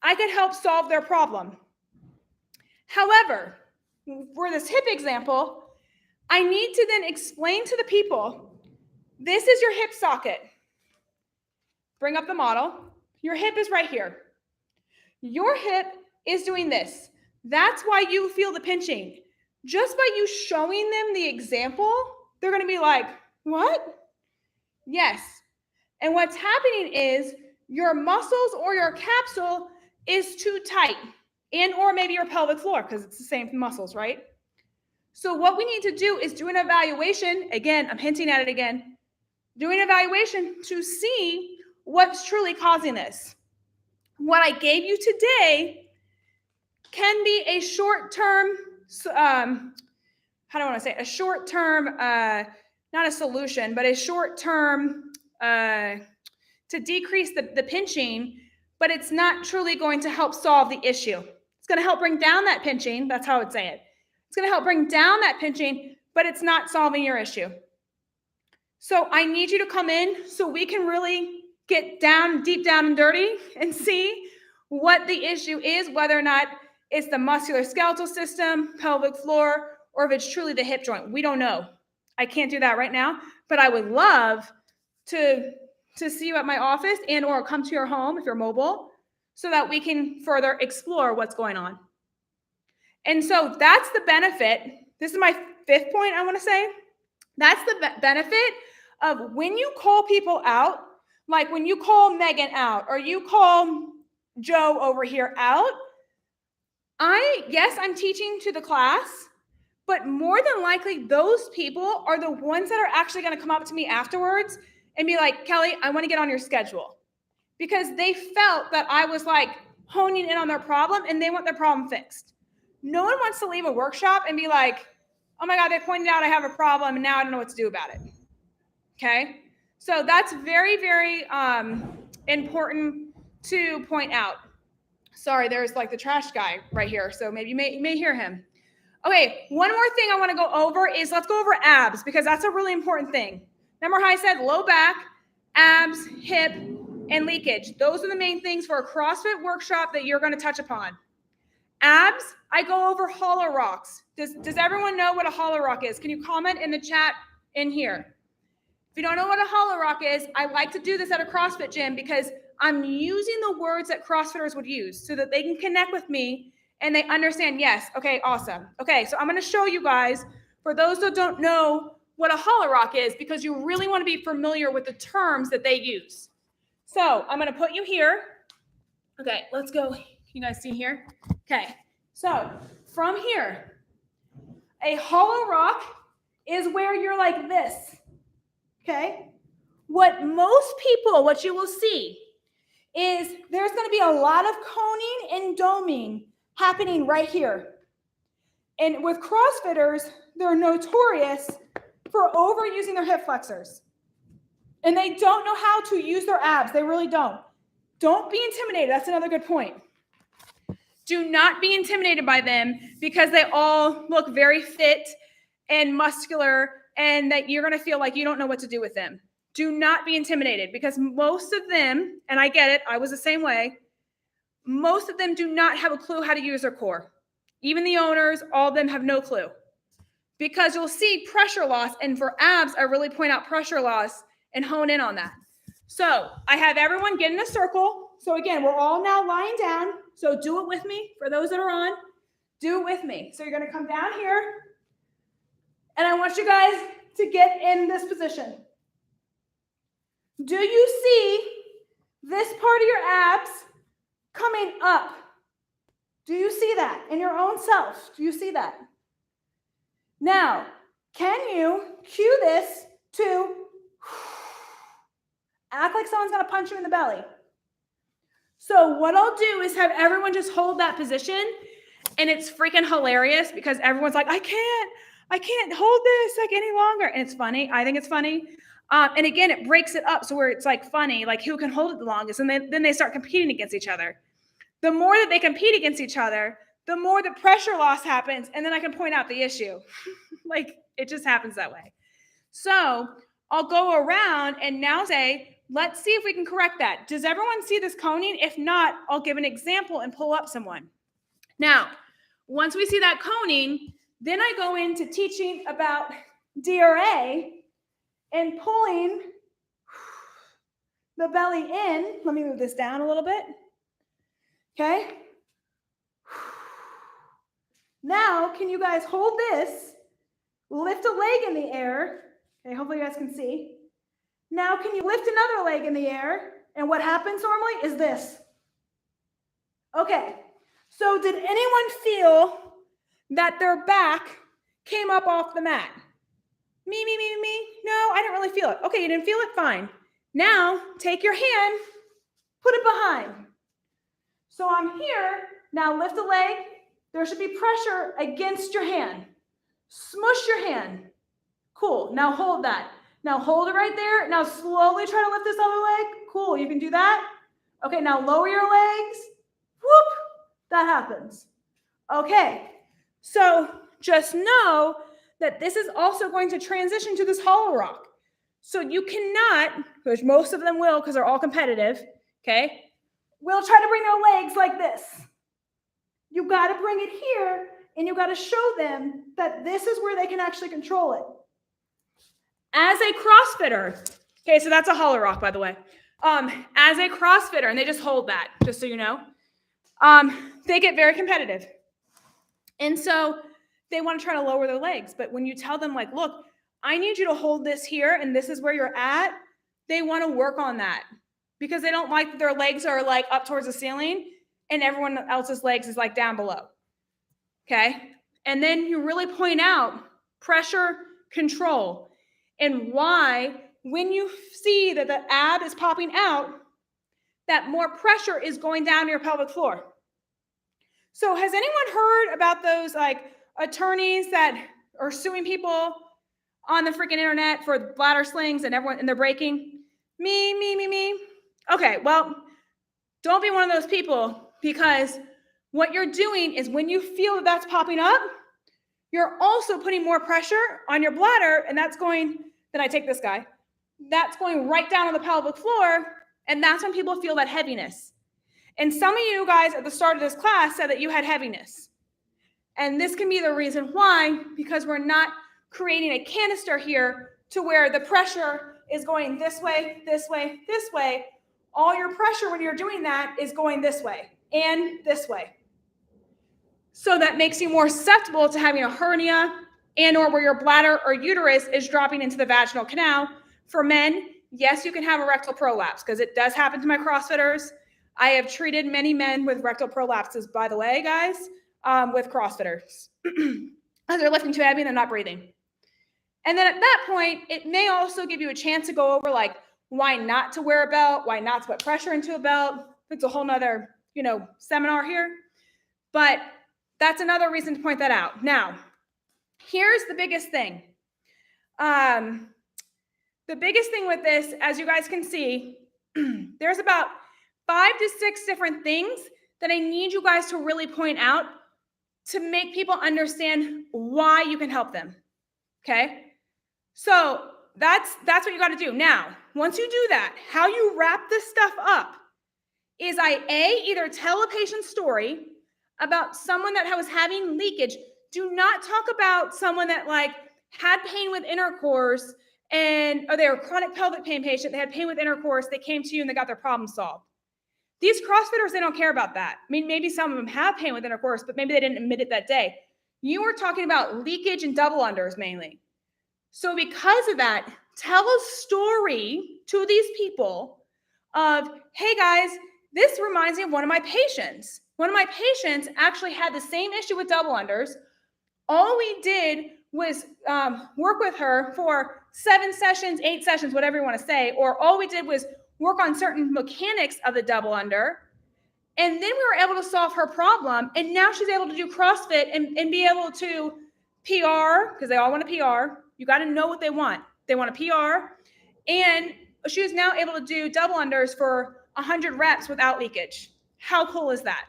I could help solve their problem. However, for this hip example, I need to then explain to the people, this is your hip socket. Bring up the model. Your hip is right here. Your hip is doing this. That's why you feel the pinching. Just by you showing them the example, they're going to be like, what? Yes. And what's happening is your muscles or your capsule is too tight, and or maybe your pelvic floor, because it's the same muscles, right? So what we need to do is do an evaluation. Again, I'm hinting at it again. Do an evaluation to see what's truly causing this. What I gave you today can be a short-term, how do I want to say it? A short-term, not a solution, but a short-term to decrease the pinching, but it's not truly going to help solve the issue. It's going to help bring down that pinching. That's how I would say it. It's going to help bring down that pinching, but it's not solving your issue. So I need you to come in so we can really get down, deep down and dirty and see what the issue is, whether or not it's the musculoskeletal system, pelvic floor, or if it's truly the hip joint. We don't know. I can't do that right now, but I would love to see you at my office and or come to your home if you're mobile so that we can further explore what's going on. And so that's the benefit. This is my fifth point I want to say. That's the benefit of when you call people out Like when you call Megan out or you call Joe over here out, I'm teaching to the class, but more than likely those people are the ones that are actually going to come up to me afterwards and be like, Kelly, I want to get on your schedule, because they felt that I was like honing in on their problem and they want their problem fixed. No one wants to leave a workshop and be like, oh my God, they pointed out I have a problem and now I don't know what to do about it. Okay. So that's very, very important to point out. Sorry, there's like the trash guy right here. So maybe you may hear him. Okay, one more thing I want to go over is let's go over abs, because that's a really important thing. Remember how I said low back, abs, hip, and leakage. Those are the main things for a CrossFit workshop that you're going to touch upon. Abs, I go over hollow rocks. Does everyone know what a hollow rock is? Can you comment in the chat in here? If you don't know what a hollow rock is, I like to do this at a CrossFit gym because I'm using the words that CrossFitters would use so that they can connect with me and they understand, yes, okay, awesome. Okay, so I'm going to show you guys, for those that don't know what a hollow rock is, because you really want to be familiar with the terms that they use. So I'm going to put you here. Okay, let's go. Can you guys see here? Okay, so from here, a hollow rock is where you're like this. Okay, what you will see is there's going to be a lot of coning and doming happening right here. And with CrossFitters, they're notorious for overusing their hip flexors. And they don't know how to use their abs. They really don't. Don't be intimidated. That's another good point. Do not be intimidated by them because they all look very fit and muscular, and that you're going to feel like you don't know what to do with them. Do not be intimidated, because most of them, and I get it, I was the same way, most of them do not have a clue how to use their core. Even the owners, all of them have no clue. Because you'll see pressure loss, and for abs, I really point out pressure loss and hone in on that. So I have everyone get in a circle. So again, we're all now lying down. So do it with me. For those that are on, do it with me. So you're going to come down here. And I want you guys to get in this position. Do you see this part of your abs coming up? Do you see that in your own self? Do you see that? Now, can you cue this to act like someone's going to punch you in the belly? So what I'll do is have everyone just hold that position, and it's freaking hilarious because everyone's like, I can't hold this like any longer. And it's funny. I think it's funny. And again, it breaks it up so where it's like funny, like who can hold it the longest. And then they start competing against each other. The more that they compete against each other, the more the pressure loss happens. And then I can point out the issue. Like it just happens that way. So I'll go around and now say, let's see if we can correct that. Does everyone see this coning? If not, I'll give an example and pull up someone. Now, once we see that coning, then I go into teaching about DRA and pulling the belly in. Let me move this down a little bit. Okay. Now, can you guys hold this? Lift a leg in the air. Okay, hopefully you guys can see. Now, can you lift another leg in the air? And what happens normally is this. Okay, so did anyone feel that their back came up off the mat? Me. No, I didn't really feel it. Okay, you didn't feel it? Fine. Now, take your hand, put it behind. So I'm here. Now lift the leg. There should be pressure against your hand. Smush your hand. Cool. Now hold that. Now hold it right there. Now slowly try to lift this other leg. Cool. You can do that. Okay, now lower your legs. Whoop. That happens. Okay. So just know that this is also going to transition to this hollow rock. So you cannot, which most of them will because they're all competitive, okay, will try to bring their legs like this. You got to bring it here, and you got to show them that this is where they can actually control it. As a CrossFitter, okay, so that's a hollow rock, by the way. As a CrossFitter, and they just hold that, just so you know, they get very competitive. And so they want to try to lower their legs. But when you tell them, like, look, I need you to hold this here, and this is where you're at, they want to work on that because they don't like that their legs are like up towards the ceiling and everyone else's legs is like down below. Okay. And then you really point out pressure control and why, when you see that the ab is popping out, that more pressure is going down your pelvic floor. So has anyone heard about those like attorneys that are suing people on the freaking internet for bladder slings and everyone, and they're breaking? Me. Okay, well, don't be one of those people, because what you're doing is when you feel that that's popping up, you're also putting more pressure on your bladder, and that's going, then I take this guy, that's going right down on the pelvic floor, and that's when people feel that heaviness. And some of you guys at the start of this class said that you had heaviness. And this can be the reason why, because we're not creating a canister here to where the pressure is going this way, this way, this way. All your pressure when you're doing that is going this way and this way. So that makes you more susceptible to having a hernia and or where your bladder or uterus is dropping into the vaginal canal. For men, yes, you can have a rectal prolapse because it does happen to my CrossFitters. I have treated many men with rectal prolapses, by the way, guys, with CrossFitters. As they're lifting too heavy and they're not breathing. And then at that point, it may also give you a chance to go over like why not to wear a belt, why not to put pressure into a belt. It's a whole nother, seminar here. But that's another reason to point that out. Now, here's the biggest thing. The biggest thing with this, as you guys can see, there's about 5 to 6 different things that I need you guys to really point out to make people understand why you can help them. Okay? So that's what you got to do. Now, once you do that, how you wrap this stuff up is either tell a patient's story about someone that was having leakage. Do not talk about someone that like had pain with intercourse or they were a chronic pelvic pain patient. They had pain with intercourse. They came to you and they got their problem solved. These CrossFitters, they don't care about that. I mean, maybe some of them have pain with intercourse, but maybe they didn't admit it that day. You were talking about leakage and double unders mainly. So because of that, tell a story to these people of, hey guys, this reminds me of one of my patients. One of my patients actually had the same issue with double unders. All we did was work with her for 7 sessions, 8 sessions, whatever you want to say, or all we did was work on certain mechanics of the double under. And then we were able to solve her problem. And now she's able to do CrossFit and be able to PR, because they all want a PR. You got to know what they want. They want a PR. And she is now able to do double unders for 100 reps without leakage. How cool is that?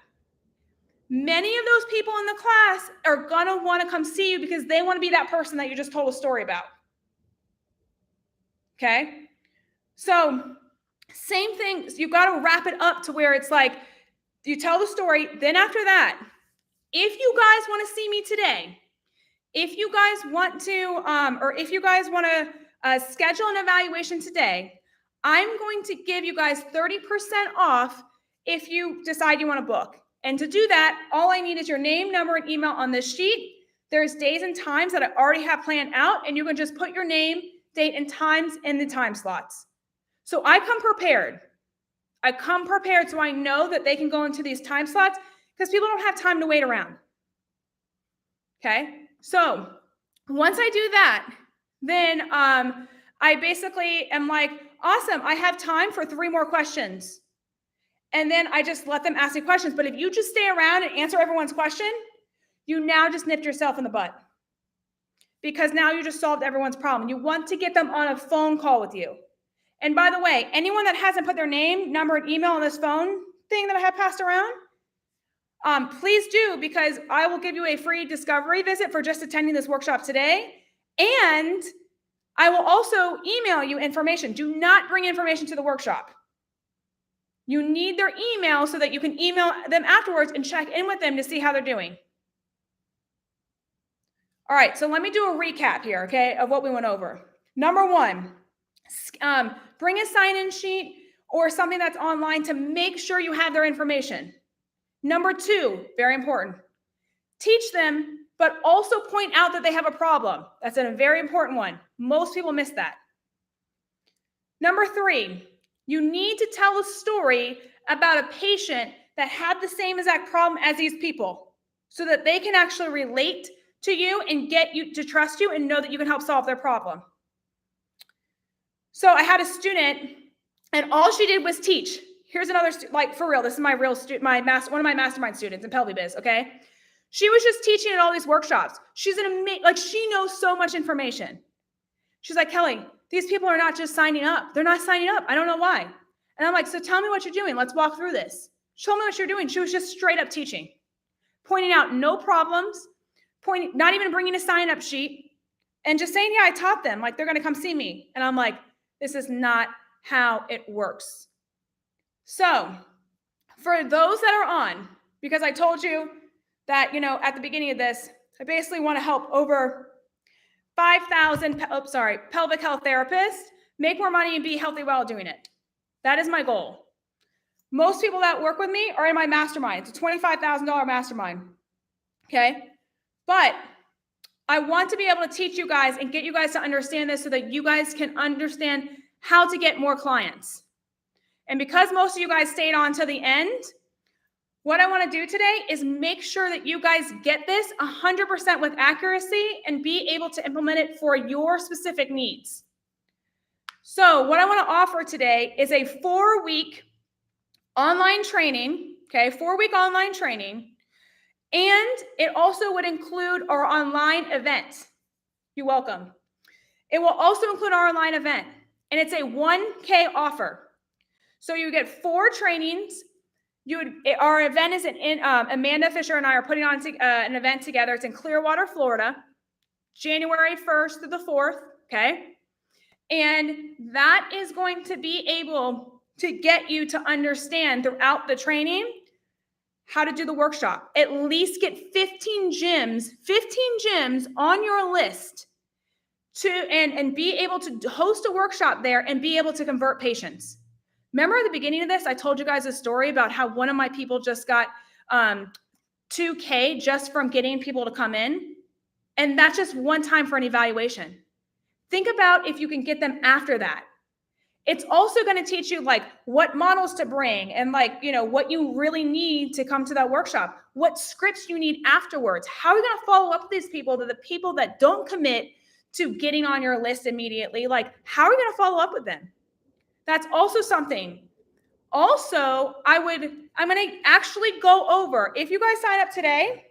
Many of those people in the class are going to want to come see you because they want to be that person that you just told a story about. Okay? So same thing. You got to wrap it up to where it's like you tell the story. Then after that, if you guys want to see me today, if you guys want to, or if you guys want to schedule an evaluation today, I'm going to give you guys 30% off if you decide you want to book. And to do that, all I need is your name, number, and email on this sheet. There's days and times that I already have planned out, and you can just put your name, date, and times in the time slots. So I come prepared. So I know that they can go into these time slots because people don't have time to wait around. Okay? So once I do that, then I basically am like, awesome, I have time for 3 more questions. And then I just let them ask me questions. But if you just stay around and answer everyone's question, you now just nipped yourself in the butt. Because now you just solved everyone's problem. You want to get them on a phone call with you. And by the way, anyone that hasn't put their name, number, and email on this phone thing that I have passed around, please do, because I will give you a free discovery visit for just attending this workshop today. And I will also email you information. Do not bring information to the workshop. You need their email so that you can email them afterwards and check in with them to see how they're doing. All right, so let me do a recap here, okay, of what we went over. Number 1, bring a sign-in sheet or something that's online to make sure you have their information. Number 2, very important, teach them, but also point out that they have a problem. That's a very important one. Most people miss that. Number 3, you need to tell a story about a patient that had the same exact problem as these people so that they can actually relate to you and get you to trust you and know that you can help solve their problem. So I had a student and all she did was teach. Here's another, like for real, this is my real student, one of my mastermind students in Pelvi Biz, okay? She was just teaching at all these workshops. She's an amazing, like she knows so much information. She's like, Kelly, these people are not just signing up. They're not signing up. I don't know why. And I'm like, so tell me what you're doing. Let's walk through this. She told me what you're doing. She was just straight up teaching, pointing out no problems, not even bringing a sign-up sheet, and just saying, yeah, I taught them. Like, they're going to come see me. And I'm like, this is not how it works. So for those that are on, because I told you that, at the beginning of this, I basically want to help over 5,000, pelvic health therapists make more money and be healthy while doing it. That is my goal. Most people that work with me are in my mastermind. It's a $25,000 mastermind. Okay. But I want to be able to teach you guys and get you guys to understand this so that you guys can understand how to get more clients. And because most of you guys stayed on to the end, what I want to do today is make sure that you guys get this 100% with accuracy and be able to implement it for your specific needs. So what I want to offer today is a 4-week online training, okay, 4-week online training, and it also would include our online event. You're welcome. It will also include our online event, and it's a 1K offer. So you get 4 trainings. Our event is Amanda Fisher and I are putting on an event together. It's in Clearwater, Florida, January 1st through the 4th, okay? And that is going to be able to get you to understand throughout the training how to do the workshop. At least get 15 gyms on your list and be able to host a workshop there and be able to convert patients. Remember at the beginning of this, I told you guys a story about how one of my people just got $2K just from getting people to come in. And that's just one time for an evaluation. Think about if you can get them after that. It's also going to teach you like what models to bring and what you really need to come to that workshop, what scripts you need afterwards. How are you going to follow up with these people, the people that don't commit to getting on your list immediately? Like, how are you going to follow up with them? That's also something. Also, I'm going to actually go over, if you guys sign up today,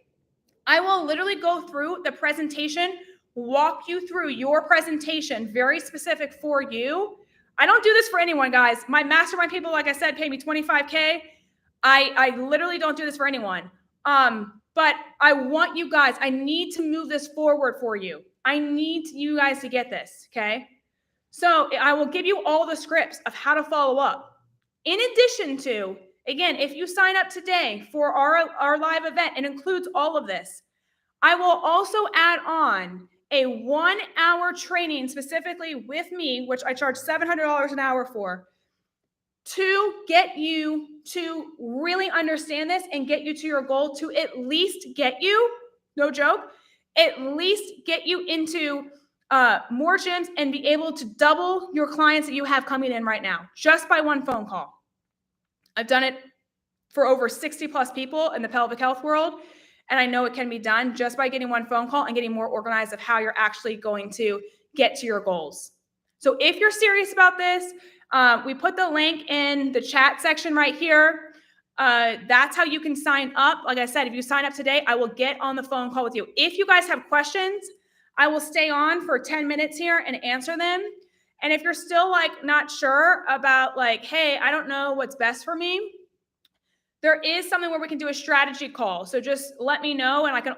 I will literally go through the presentation, walk you through your presentation, very specific for you. I don't do this for anyone, guys. My mastermind people, like I said, pay me $25K. I literally don't do this for anyone. But I want you guys, I need to move this forward for you. I need you guys to get this, okay? So I will give you all the scripts of how to follow up. In addition to, again, if you sign up today for our live event, it includes all of this. I will also add on a 1-hour training specifically with me, which I charge $700 an hour for, to get you to really understand this and get you to your goal to at least get you, no joke, at least get you into more gyms and be able to double your clients that you have coming in right now, just by one phone call. I've done it for over 60 plus people in the pelvic health world. And I know it can be done just by getting one phone call and getting more organized of how you're actually going to get to your goals. So if you're serious about this, we put the link in the chat section right here. That's how you can sign up. Like I said, if you sign up today, I will get on the phone call with you. If you guys have questions, I will stay on for 10 minutes here and answer them. And if you're still not sure about hey, I don't know what's best for me, there is something where we can do a strategy call. So just let me know. And we can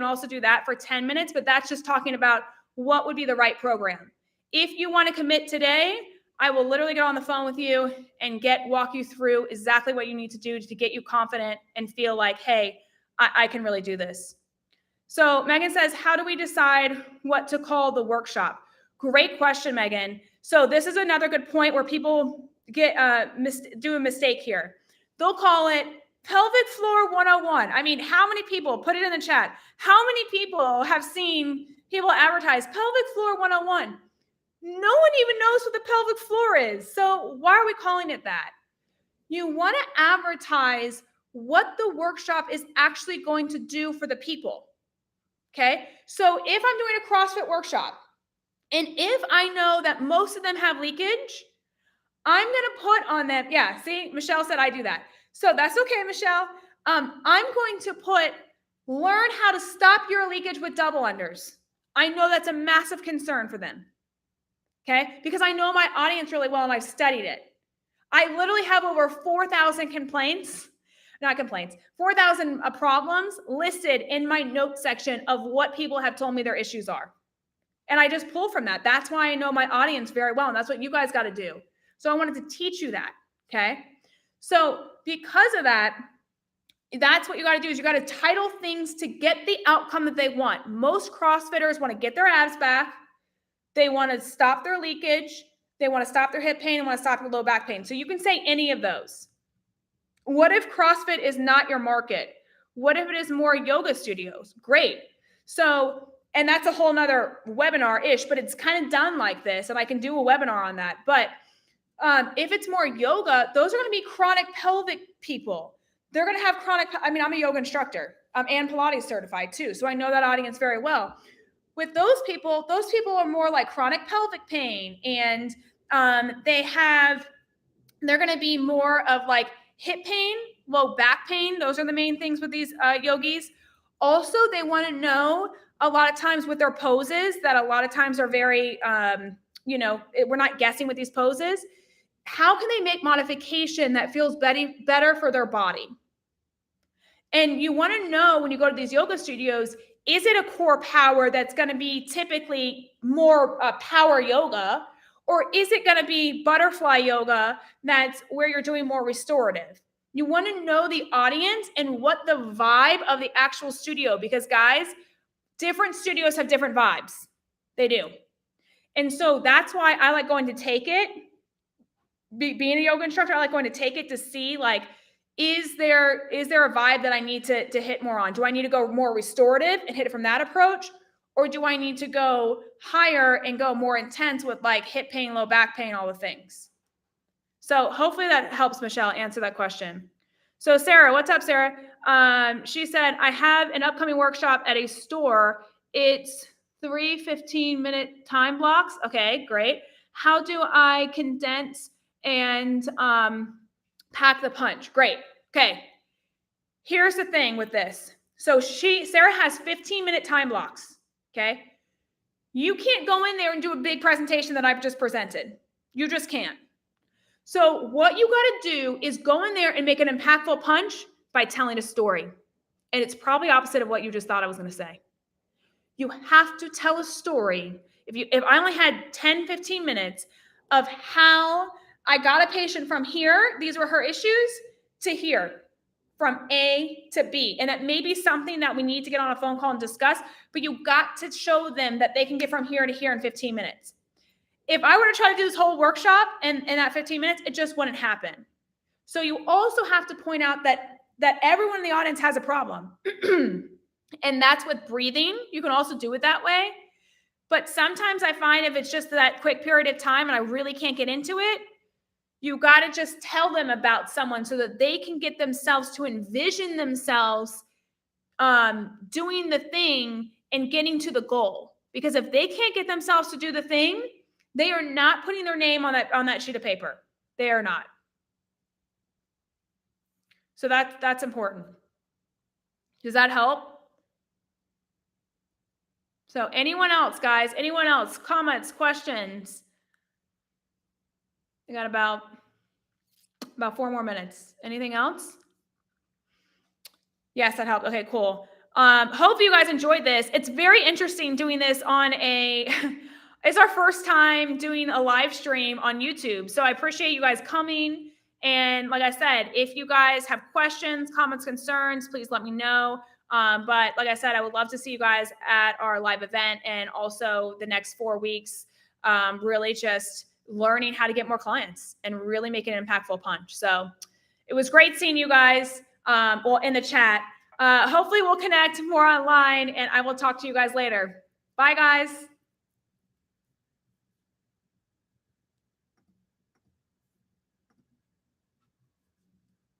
also do that for 10 minutes, but that's just talking about what would be the right program. If you want to commit today, I will literally get on the phone with you and walk you through exactly what you need to do to get you confident and feel like, hey, I can really do this. So Megan says, how do we decide what to call the workshop? Great question, Megan. So this is another good point where people do a mistake here. They'll call it Pelvic Floor 101. I mean, how many people, put it in the chat, how many people have seen people advertise Pelvic Floor 101? No one even knows what the pelvic floor is. So why are we calling it that? You want to advertise what the workshop is actually going to do for the people. Okay. So if I'm doing a CrossFit workshop, and if I know that most of them have leakage, I'm going to put on them. Yeah. See, Michelle said I do that. So that's okay, Michelle. I'm going to put learn how to stop your leakage with double unders. I know that's a massive concern for them. Okay. Because I know my audience really well and I've studied it. I literally have over 4,000 4,000 problems listed in my notes section of what people have told me their issues are. And I just pull from that. That's why I know my audience very well. And that's what you guys got to do. So I wanted to teach you that. Okay. So because of that, that's what you got to do is you got to title things to get the outcome that they want. Most CrossFitters want to get their abs back. They want to stop their leakage. They want to stop their hip pain and want to stop their low back pain. So you can say any of those. What if CrossFit is not your market? What if it is more yoga studios? Great. So, and that's a whole nother webinar-ish, but it's kind of done like this, and I can do a webinar on that. But if it's more yoga, those are going to be chronic pelvic people. They're going to have chronic, I'm a yoga instructor and Pilates certified too. So I know that audience very well. With those people are more like chronic pelvic pain, and they're going to be more of like hip pain, low back pain. Those are the main things with these yogis. Also, they want to know a lot of times with their poses that a lot of times are very, we're not guessing with these poses. How can they make modification that feels better for their body? And you want to know when you go to these yoga studios, is it a core power that's going to be typically more power yoga? Or is it going to be butterfly yoga that's where you're doing more restorative? You want to know the audience and what the vibe of the actual studio, because guys, different studios have different vibes. They do. And so that's why I like going to Take It. Being a yoga instructor, I like going to Take It to see like, is there a vibe that I need to hit more on? Do I need to go more restorative and hit it from that approach? Or do I need to go higher and go more intense with like hip pain, low back pain, all the things? So hopefully that helps Michelle answer that question. So Sarah, what's up, Sarah? She said, I have an upcoming workshop at a store. It's 3 15-minute time blocks. Okay, great. How do I condense and pack the punch? Great. Okay. Here's the thing with this. So Sarah has 15-minute time blocks. Okay. You can't go in there and do a big presentation that I've just presented. You just can't. So what you got to do is go in there and make an impactful punch by telling a story. And it's probably opposite of what you just thought I was going to say. You have to tell a story. If I only had 10, 15 minutes of how I got a patient from here, these were her issues, to here, from A to B. And it may be something that we need to get on a phone call and discuss, but you got to show them that they can get from here to here in 15 minutes. If I were to try to do this whole workshop in that 15 minutes, it just wouldn't happen. So you also have to point out that everyone in the audience has a problem. And that's with breathing. You can also do it that way. But sometimes I find if it's just that quick period of time and I really can't get into it, you got to just tell them about someone so that they can get themselves to envision themselves doing the thing and getting to the goal. Because if they can't get themselves to do the thing, they are not putting their name on that sheet of paper. They are not. So that's important. Does that help? So anyone else, guys? Anyone else? Comments, questions? We got about 4 more minutes. Anything else? Yes, that helped. Okay, cool. Hope you guys enjoyed this. It's very interesting doing this on it's our first time doing a live stream on YouTube. So I appreciate you guys coming. And like I said, if you guys have questions, comments, concerns, please let me know. But like I said, I would love to see you guys at our live event and also the next 4 weeks, really just learning how to get more clients and really make an impactful punch. So it was great seeing you guys in the chat. Hopefully we'll connect more online and I will talk to you guys later. Bye, guys.